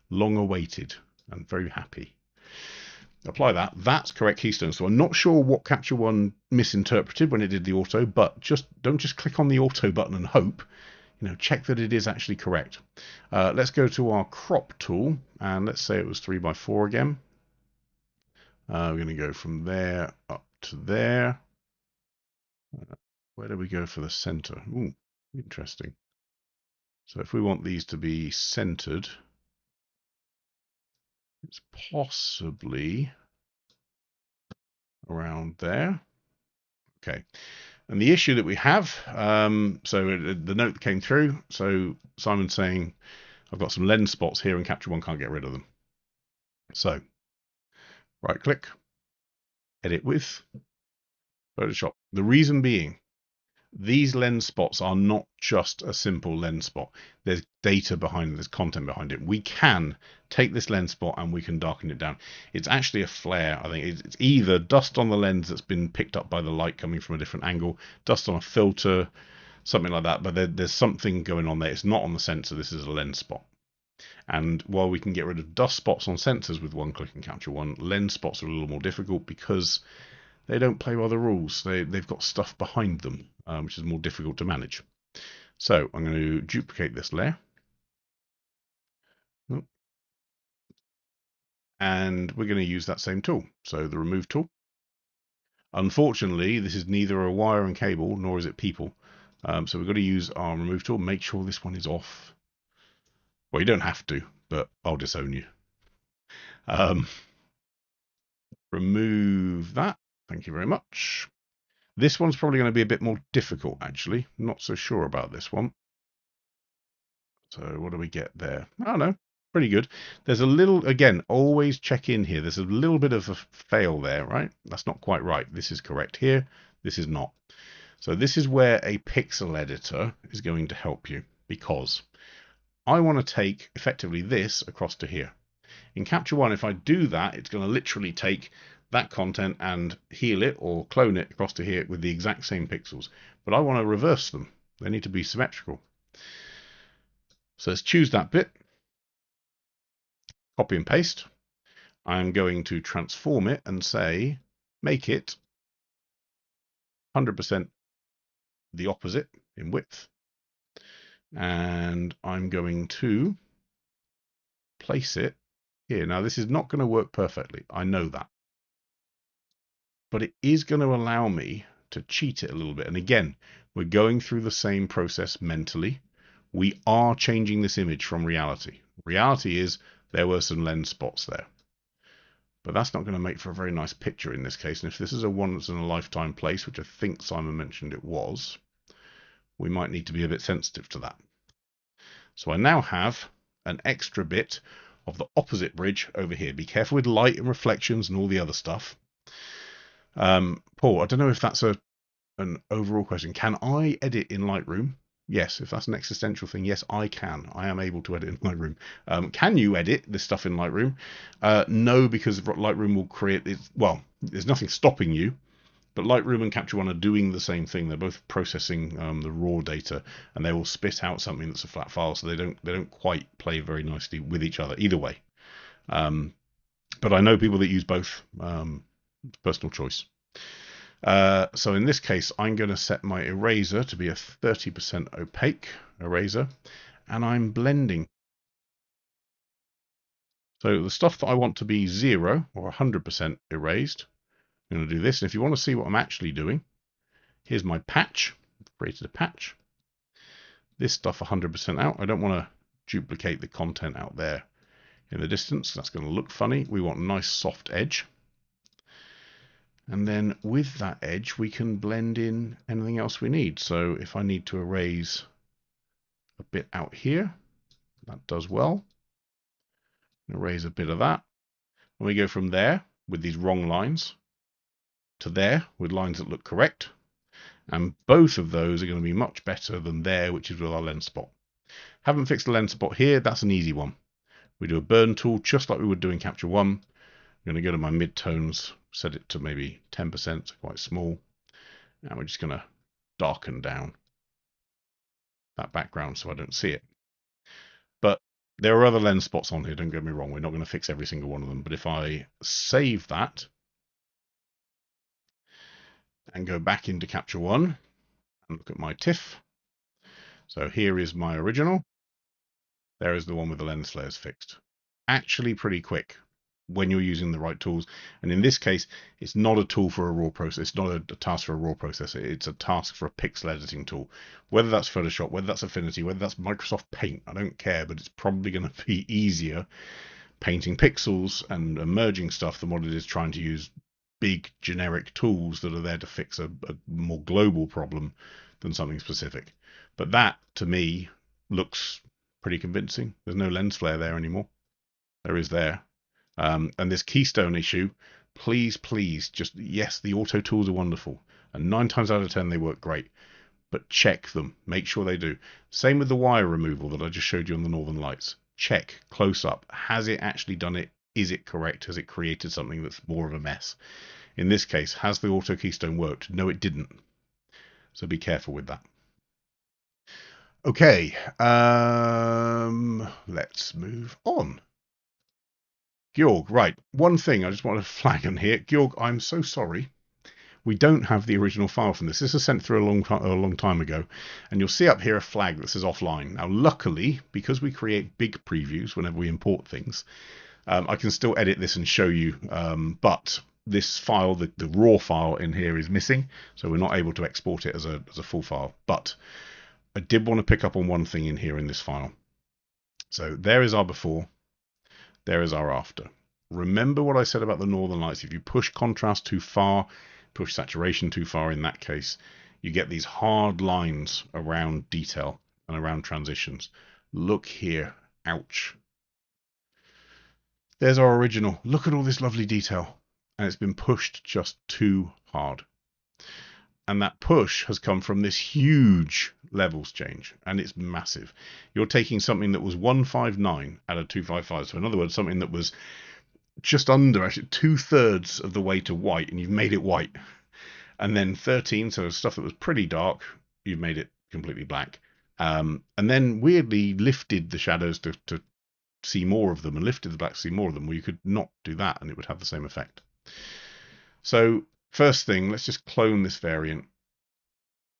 long awaited and very happy. Apply that. That's correct keystone. So I'm not sure what Capture One misinterpreted when it did the auto, but don't just click on the auto button and hope. Check that it is actually correct. Let's go to our crop tool, and let's say it was 3x4 again. We're going to go from there up to there. Where do we go for the center? Ooh, interesting. So if we want these to be centered, it's possibly around there. Okay. And the issue that we have, so the note that came through, so Simon's saying, I've got some lens spots here and Capture One can't get rid of them. So right click, edit with, Photoshop. The reason being, these lens spots are not just a simple lens spot. There's data behind it, there's content behind it. We can take this lens spot and we can darken it down. It's actually a flare. I think it's either dust on the lens that's been picked up by the light coming from a different angle, dust on a filter, something like that. But there's something going on there. It's not on the sensor. This is a lens spot. And while we can get rid of dust spots on sensors with one click and Capture One, lens spots are a little more difficult because they don't play by the rules. They've got stuff behind them, which is more difficult to manage. So I'm going to duplicate this layer. And we're going to use that same tool. So the remove tool. Unfortunately, this is neither a wire and cable, nor is it people. So we've got to use our remove tool. Make sure this one is off. Well, you don't have to, but I'll disown you. Remove that. Thank you very much. This one's probably going to be a bit more difficult, actually. Not so sure about this one. So what do we get there? Oh, no. Pretty good. There's a little, again, always check in here. There's a little bit of a fail there, right? That's not quite right. This is correct here. This is not. So this is where a pixel editor is going to help you, because I want to take effectively this across to here. In Capture One, if I do that, it's going to literally take that content and heal it or clone it across to here with the exact same pixels. But I want to reverse them. They need to be symmetrical. So let's choose that bit, copy and paste. I'm going to transform it and say, make it 100% the opposite in width. And I'm going to place it here. Now, this is not going to work perfectly. I know that. But it is going to allow me to cheat it a little bit. And again, we're going through the same process mentally. We are changing this image from reality. Reality is there were some lens spots there. But that's not going to make for a very nice picture in this case. And if this is a once in a lifetime place, which I think Simon mentioned it was, we might need to be a bit sensitive to that. So I now have an extra bit of the opposite bridge over here. Be careful with light and reflections and all the other stuff. Paul, I don't know if that's an overall question. Can I edit in Lightroom? Yes, if that's an existential thing, yes, I can. I am able to edit in Lightroom. Can you edit this stuff in Lightroom? No, because Lightroom will create it. Well, there's nothing stopping you, but Lightroom and Capture One are doing the same thing. They're both processing the raw data, and they will spit out something that's a flat file, so they don't quite play very nicely with each other either way. But I know people that use both. Personal choice. So in this case, I'm going to set my eraser to be a 30% opaque eraser, and I'm blending. So the stuff that I want to be 0 or 100% erased, I'm going to do this. And if you want to see what I'm actually doing, here's my patch. I've created a patch. This stuff 100% out. I don't want to duplicate the content out there in the distance. That's going to look funny. We want a nice soft edge. And then with that edge, we can blend in anything else we need. So if I need to erase a bit out here, that does well. Erase a bit of that. And we go from there with these wrong lines to there with lines that look correct. And both of those are going to be much better than there, which is with our lens spot. Haven't fixed the lens spot here. That's an easy one. We do a burn tool just like we would do in Capture One. I'm going to go to my midtones, set it to maybe 10%, so quite small. And we're just going to darken down that background so I don't see it. But there are other lens spots on here, don't get me wrong. We're not going to fix every single one of them. But if I save that and go back into Capture One and look at my TIFF. So here is my original. There is the one with the lens flares fixed. Actually pretty quick when you're using the right tools. And in this case, it's not a tool for a raw process. It's not a task for a raw processor. It's a task for a pixel editing tool. Whether that's Photoshop, whether that's Affinity, whether that's Microsoft Paint, I don't care, but it's probably going to be easier painting pixels and merging stuff than what it is trying to use big generic tools that are there to fix a more global problem than something specific. But that, to me, looks pretty convincing. There's no lens flare there anymore. There is there. And this Keystone issue, please, just, yes, the auto tools are wonderful. And 9 times out of 10, they work great. But check them. Make sure they do. Same with the wire removal that I just showed you on the Northern Lights. Check close up. Has it actually done it? Is it correct? Has it created something that's more of a mess? In this case, has the auto Keystone worked? No, it didn't. So be careful with that. Okay, let's move on. Georg, right. One thing I just want to flag on here. Georg, I'm so sorry. We don't have the original file from this. This was sent through a long time ago. And you'll see up here a flag that says offline. Now, luckily, because we create big previews whenever we import things, I can still edit this and show you. But this file, the raw file in here is missing. So we're not able to export it as a full file. But I did want to pick up on one thing in here in this file. So there is our before. There is our after. Remember what I said about the Northern Lights. If you push contrast too far, push saturation too far in that case, you get these hard lines around detail and around transitions. Look here. Ouch. There's our original. Look at all this lovely detail. And it's been pushed just too hard. And that push has come from this huge levels change, and it's massive. You're taking something that was 159 out of 255. So in other words, something that was just under, actually 2/3 of the way to white, and you've made it white. And then 13, so stuff that was pretty dark, you've made it completely black. And then weirdly lifted the shadows to see more of them, and lifted the black to see more of them. Well, you could not do that, and it would have the same effect. So first thing, let's just clone this variant,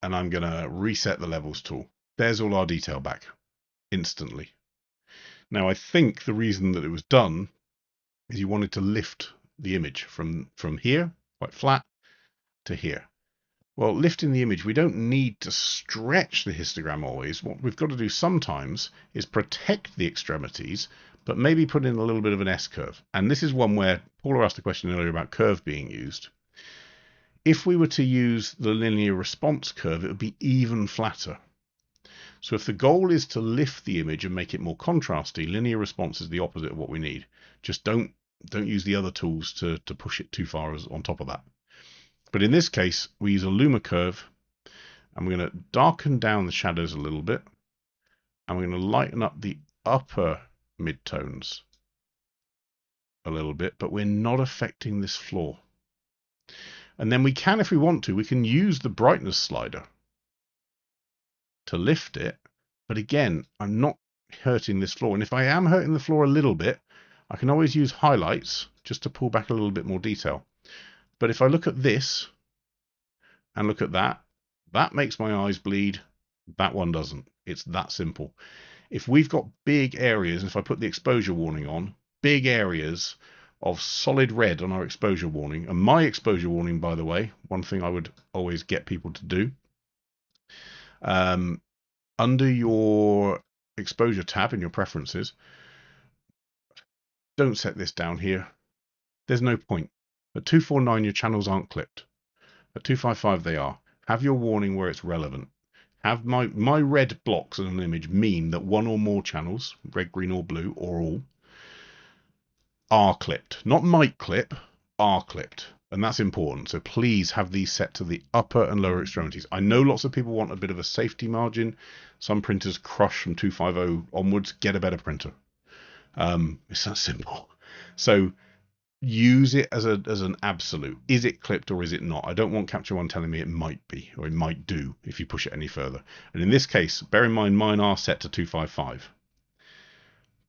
and I'm going to reset the levels tool. There's all our detail back instantly. Now, I think the reason that it was done is you wanted to lift the image from here, quite flat, to here. Well, lifting the image, we don't need to stretch the histogram always. What we've got to do sometimes is protect the extremities, but maybe put in a little bit of an S-curve. And this is one where Paula asked a question earlier about curve being used. If we were to use the linear response curve, it would be even flatter. So if the goal is to lift the image and make it more contrasty, linear response is the opposite of what we need. Just don't use the other tools to push it too far on top of that. But in this case, we use a Luma curve, and we're going to darken down the shadows a little bit, and we're going to lighten up the upper midtones a little bit, but we're not affecting this floor. And then we can, if we want to, we can use the brightness slider to lift it. But again, I'm not hurting this floor. And if I am hurting the floor a little bit, I can always use highlights just to pull back a little bit more detail. But if I look at this and look at that, that makes my eyes bleed. That one doesn't. It's that simple. If we've got big areas, if I put the exposure warning on, big areas of solid red on our exposure warning, and my exposure warning, by the way, one thing I would always get people to do, under your exposure tab in your preferences, don't set this down here. There's no point. At 249, your channels aren't clipped. At 255, they are. Have your warning where it's relevant. Have my red blocks in an image mean that one or more channels, red, green, or blue, or all, are clipped. Not might clip, are clipped. And that's important. So please have these set to the upper and lower extremities. I know lots of people want a bit of a safety margin. Some printers crush from 250 onwards. Get a better printer. It's that simple. So use it as an absolute. Is it clipped or is it not? I don't want Capture One telling me it might be or it might do if you push it any further. And in this case, bear in mind mine are set to 255.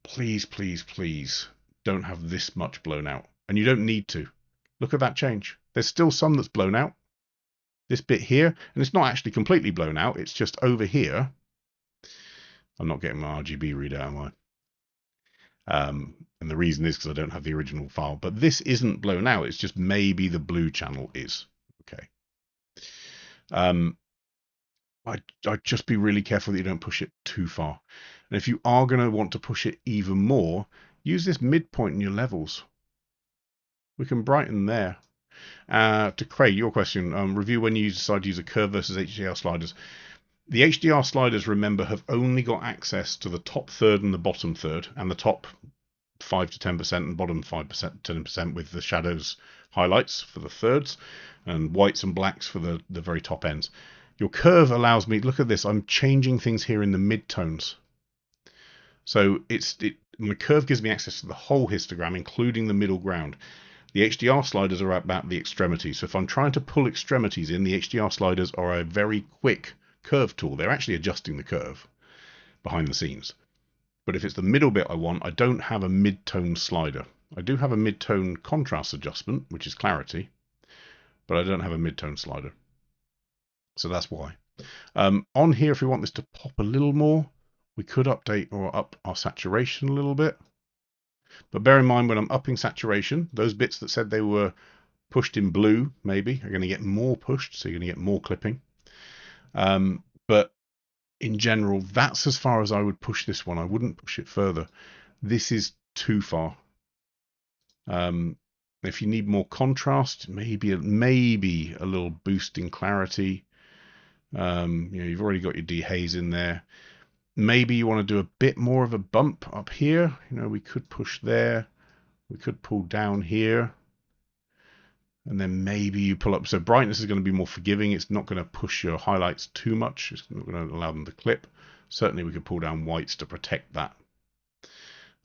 Please, please, please don't have this much blown out. And you don't need to. Look at that change. There's still some that's blown out. This bit here, and it's not actually completely blown out. It's just over here. I'm not getting my RGB reader, am I? And the reason is because I don't have the original file. But this isn't blown out. It's just maybe the blue channel is. Okay. I'd just be really careful that you don't push it too far. And if you are going to want to push it even more, use this midpoint in your levels. We can brighten there. To Craig, your question, review when you decide to use a curve versus HDR sliders. The HDR sliders, remember, have only got access to the top third and the bottom third, and the top 5 to 10% and bottom 5% 10% with the shadows highlights for the thirds, and whites and blacks for the very top ends. Your curve allows me, look at this, I'm changing things here in the midtones. So my curve gives me access to the whole histogram, including the middle ground. The HDR sliders are about the extremities. So if I'm trying to pull extremities in, the HDR sliders are a very quick curve tool. They're actually adjusting the curve behind the scenes. But if it's the middle bit I want, I don't have a mid-tone slider. I do have a mid-tone contrast adjustment, which is clarity, but I don't have a mid-tone slider. So that's why. On here, if we want this to pop a little more, we could update or up our saturation a little bit. But bear in mind, when I'm upping saturation, those bits that said they were pushed in blue, maybe, are going to get more pushed, so you're going to get more clipping. But in general, that's as far as I would push this one. I wouldn't push it further. This is too far. If you need more contrast, maybe a little boost in clarity. You've already got your dehaze in there. Maybe you want to do a bit more of a bump up here. We could push there. We could pull down here. And then maybe you pull up. So brightness is going to be more forgiving. It's not going to push your highlights too much. It's not going to allow them to clip. Certainly we could pull down whites to protect that.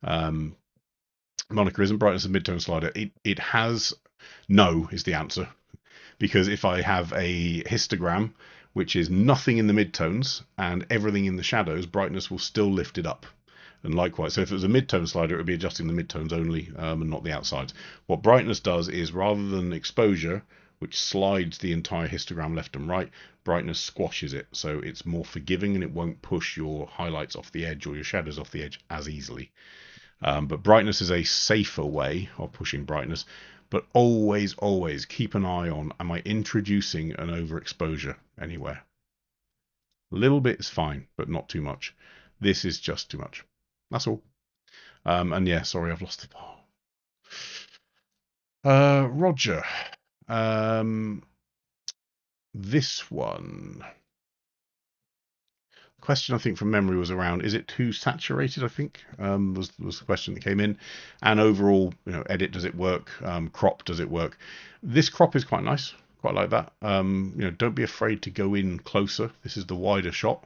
Monica, isn't brightness a mid-tone slider? It has. No is the answer. Because if I have a histogram, which is nothing in the midtones and everything in the shadows, brightness will still lift it up. And likewise, so if it was a midtone slider, it would be adjusting the midtones only and not the outsides. What brightness does is, rather than exposure, which slides the entire histogram left and right, brightness squashes it. So it's more forgiving and it won't push your highlights off the edge or your shadows off the edge as easily. But brightness is a safer way of pushing brightness. But always, always keep an eye on, am I introducing an overexposure anywhere? A little bit is fine, but not too much. This is just too much. That's all. And yeah, sorry, I've lost it. Roger. This one. Question I think from memory was around, is it too saturated? I think was the question that came in. And overall, edit, does it work? Crop, does it work? This crop is quite nice, quite like that. Don't be afraid to go in closer. This is the wider shot.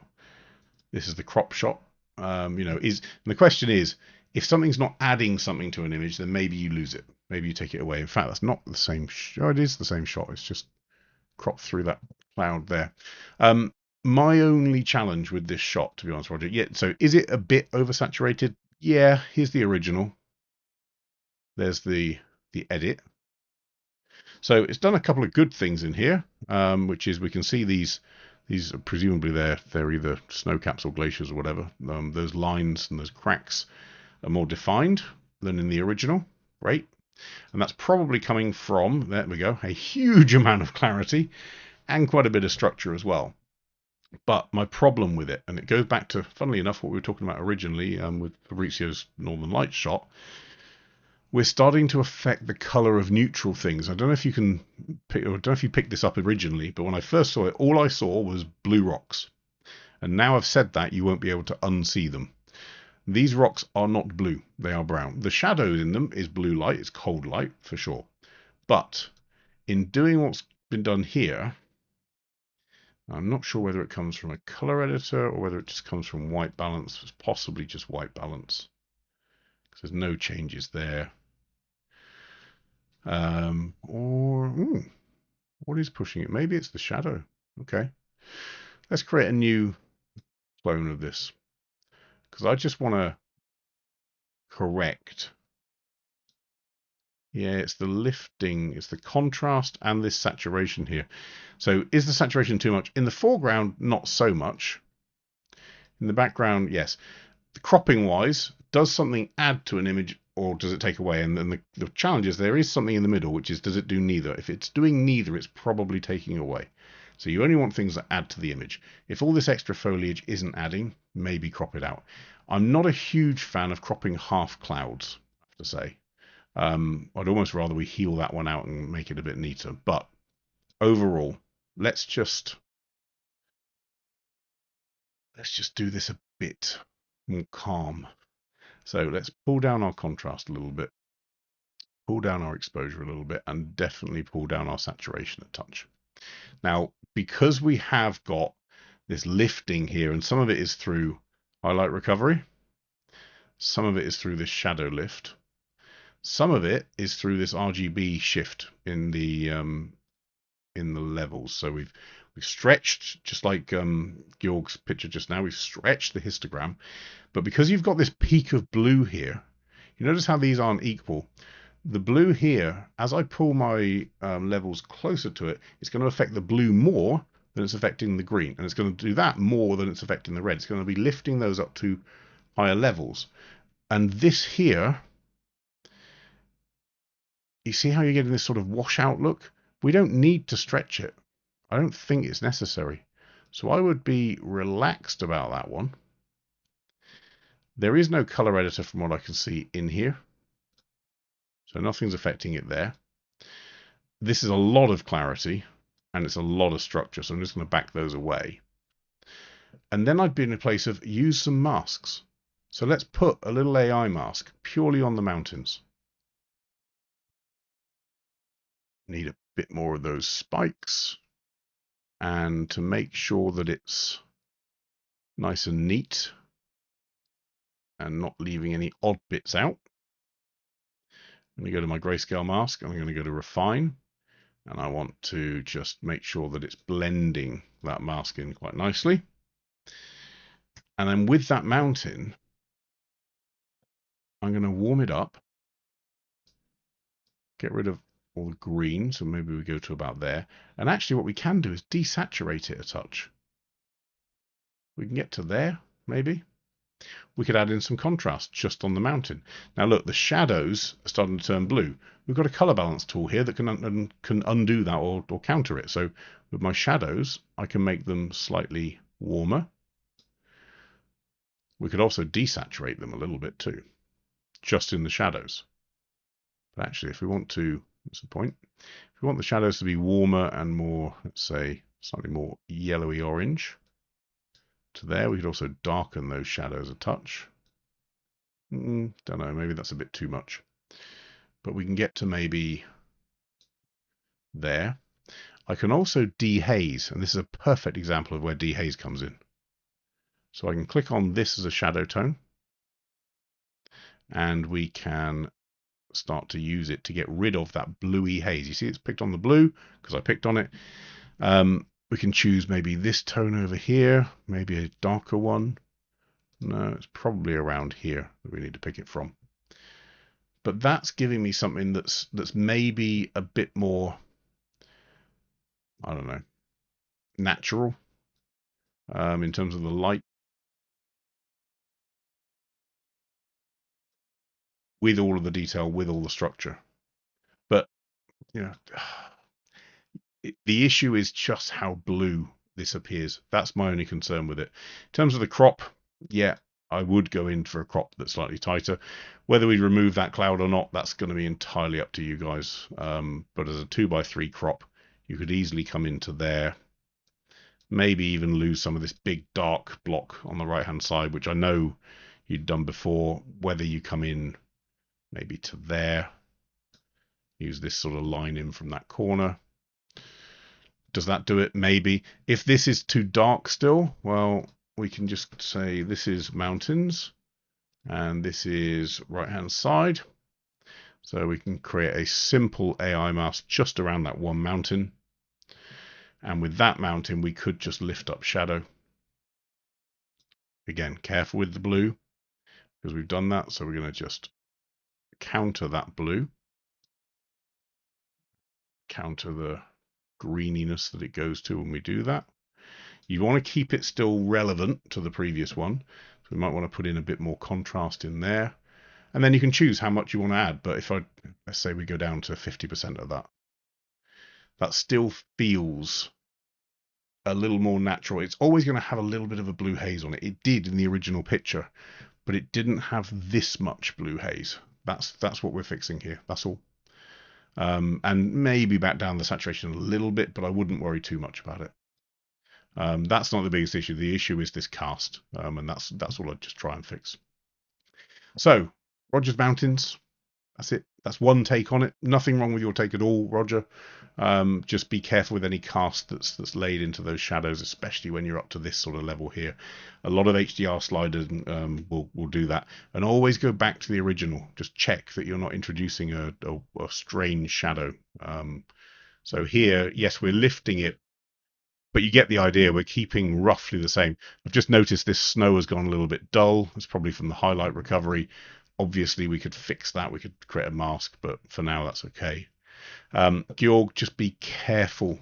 This is the crop shot. The question is, if something's not adding something to an image, then maybe you lose it. Maybe you take it away. In fact, that's not the same shot. It is the same shot. It's just cropped through that cloud there. My only challenge with this shot, to be honest, Roger, so is it a bit oversaturated? Yeah, here's the original. There's the edit. So it's done a couple of good things in here, which is we can see these presumably they're either snow caps or glaciers or whatever. Those lines and those cracks are more defined than in the original. Great. And that's probably coming from, there we go, a huge amount of clarity and quite a bit of structure as well. But my problem with it, and it goes back to, funnily enough, what we were talking about originally with Fabrizio's Northern Lights shot, we're starting to affect the color of neutral things. I don't know if you can pick, or I don't know if you picked this up originally, but when I first saw it, all I saw was blue rocks. And now I've said that, you won't be able to unsee them. These rocks are not blue, they are brown. The shadow in them is blue light, it's cold light for sure. But in doing what's been done here, I'm not sure whether it comes from a color editor or whether it just comes from white balance. It's possibly just white balance because there's no changes there. What is pushing it? Maybe it's the shadow. Okay, let's create a new clone of this because I just want to correct. Yeah, it's the lifting, it's the contrast and this saturation here. So is the saturation too much? In the foreground, not so much. In the background, yes. The cropping wise, does something add to an image or does it take away? And then the challenge is there is something in the middle, which is, does it do neither? If it's doing neither, it's probably taking away. So you only want things that add to the image. If all this extra foliage isn't adding, maybe crop it out. I'm not a huge fan of cropping half clouds, I have to say. I'd almost rather we heal that one out and make it a bit neater. But overall, let's just do this a bit more calm. So let's pull down our contrast a little bit, pull down our exposure a little bit, and definitely pull down our saturation a touch. Now, because we have got this lifting here, and some of it is through highlight recovery, some of it is through this shadow lift, some of it is through this RGB shift in the levels. So we've stretched, just like Georg's picture just now, we've stretched the histogram. But because you've got this peak of blue here, you notice how these aren't equal. The blue here, as I pull my levels closer to it, it's going to affect the blue more than it's affecting the green. And it's going to do that more than it's affecting the red. It's going to be lifting those up to higher levels. And this here, you see how you're getting this sort of washout look? We don't need to stretch it. I don't think it's necessary. So I would be relaxed about that one. There is no color editor from what I can see in here. So nothing's affecting it there. This is a lot of clarity and it's a lot of structure. So I'm just going to back those away. And then I'd be in a place of use some masks. So let's put a little AI mask purely on the mountains. Need a bit more of those spikes. And to make sure that it's nice and neat and not leaving any odd bits out, I'm going to go to my grayscale mask. I'm going to go to refine. And I want to just make sure that it's blending that mask in quite nicely. And then with that mountain, I'm going to warm it up. Get rid of all the green. So maybe we go to about there. And actually what we can do is desaturate it a touch. We can get to there, maybe. We could add in some contrast just on the mountain. Now look, the shadows are starting to turn blue. We've got a color balance tool here that can undo that or counter it. So with my shadows, I can make them slightly warmer. We could also desaturate them a little bit too, just in the shadows. But actually, if we want to, what's the point? If we want the shadows to be warmer and more, let's say, slightly more yellowy orange to there, we could also darken those shadows a touch. Don't know, maybe that's a bit too much. But we can get to maybe there. I can also dehaze, and this is a perfect example of where dehaze comes in. So I can click on this as a shadow tone, and we can start to use it to get rid of that bluey haze. You see it's picked on the blue because I picked on it. We can choose maybe this tone over here, maybe a darker one. No, it's probably around here that we need to pick it from. But that's giving me something that's maybe a bit more, I don't know, natural in terms of the light, with all of the detail, with all the structure. But you know, the issue is just how blue this appears. That's my only concern with it. In terms of the crop, yeah, I would go in for a crop that's slightly tighter. Whether we remove that cloud or not, that's going to be entirely up to you guys. But as a 2x3 crop, you could easily come into there. Maybe even lose some of this big dark block on the right hand side, which I know you'd done before. Whether you come in maybe to there, use this sort of line in from that corner. Does that do it? Maybe. If this is too dark still, well, we can just say this is mountains and this is right hand side. So we can create a simple AI mask just around that one mountain. And with that mountain, we could just lift up shadow. Again, careful with the blue because we've done that. So we're going to just counter that blue, counter the greeniness that it goes to when we do that. You want to keep it still relevant to the previous one. So we might want to put in a bit more contrast in there. And then you can choose how much you want to add. But if let's say we go down to 50% of that, that still feels a little more natural. It's always going to have a little bit of a blue haze on it. It did in the original picture, but it didn't have this much blue haze. That's what we're fixing here. That's all. And maybe back down the saturation a little bit, but I wouldn't worry too much about it. That's not the biggest issue. The issue is this cast, and that's all I'd just try and fix. So, Roger's Mountains, that's it. That's one take on it. Nothing wrong with your take at all, Roger. Just be careful with any cast that's laid into those shadows, especially when you're up to this sort of level here. A lot of HDR sliders will do that. And always go back to the original. Just check that you're not introducing a strange shadow. So here, yes, we're lifting it, but you get the idea. We're keeping roughly the same. I've just noticed this snow has gone a little bit dull. It's probably from the highlight recovery. Obviously, we could fix that. We could create a mask, but for now, that's okay. Georg, just be careful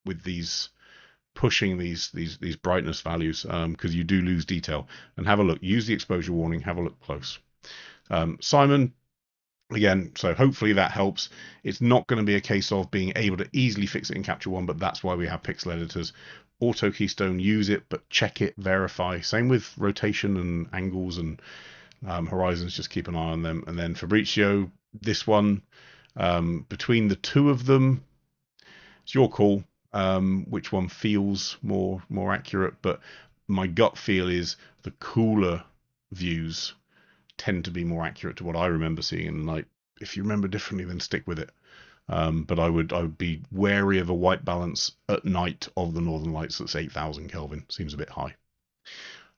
with these pushing these brightness values because you do lose detail. And have a look. Use the exposure warning. Have a look close. Simon, again, so hopefully that helps. It's not going to be a case of being able to easily fix it in Capture One, but that's why we have pixel editors. Auto Keystone, use it, but check it, verify. Same with rotation and angles and horizons, just keep an eye on them. And then Fabrizio, this one, between the two of them, it's your call. Which one feels more accurate? But my gut feel is the cooler views tend to be more accurate to what I remember seeing in the night. If you remember differently, then stick with it. But I would be wary of a white balance at night of the Northern Lights that's 8,000 Kelvin. Seems a bit high.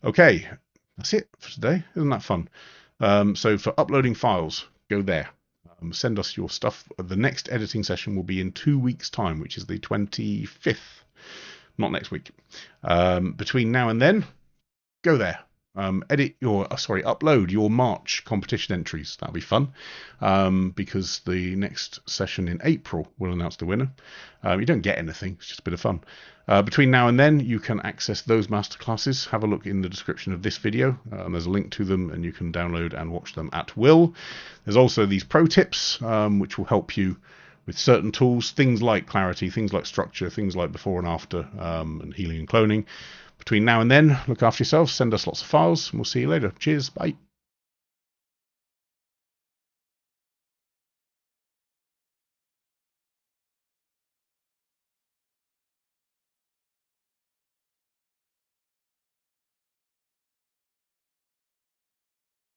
Okay, that's it for today. Isn't that fun? So for uploading files, go there. Send us your stuff. The next editing session will be in 2 weeks' time, which is the 25th. Not next week. Between now and then, go there. Upload your March competition entries. That'll be fun, because the next session in April will announce the winner. You don't get anything, it's just a bit of fun. Between now and then, you can access those masterclasses. Have a look in the description of this video. There's a link to them, and you can download and watch them at will. There's also these pro tips, which will help you with certain tools, things like clarity, things like structure, things like before and after, and healing and cloning. Between now and then, look after yourselves, send us lots of files, and we'll see you later. Cheers, bye.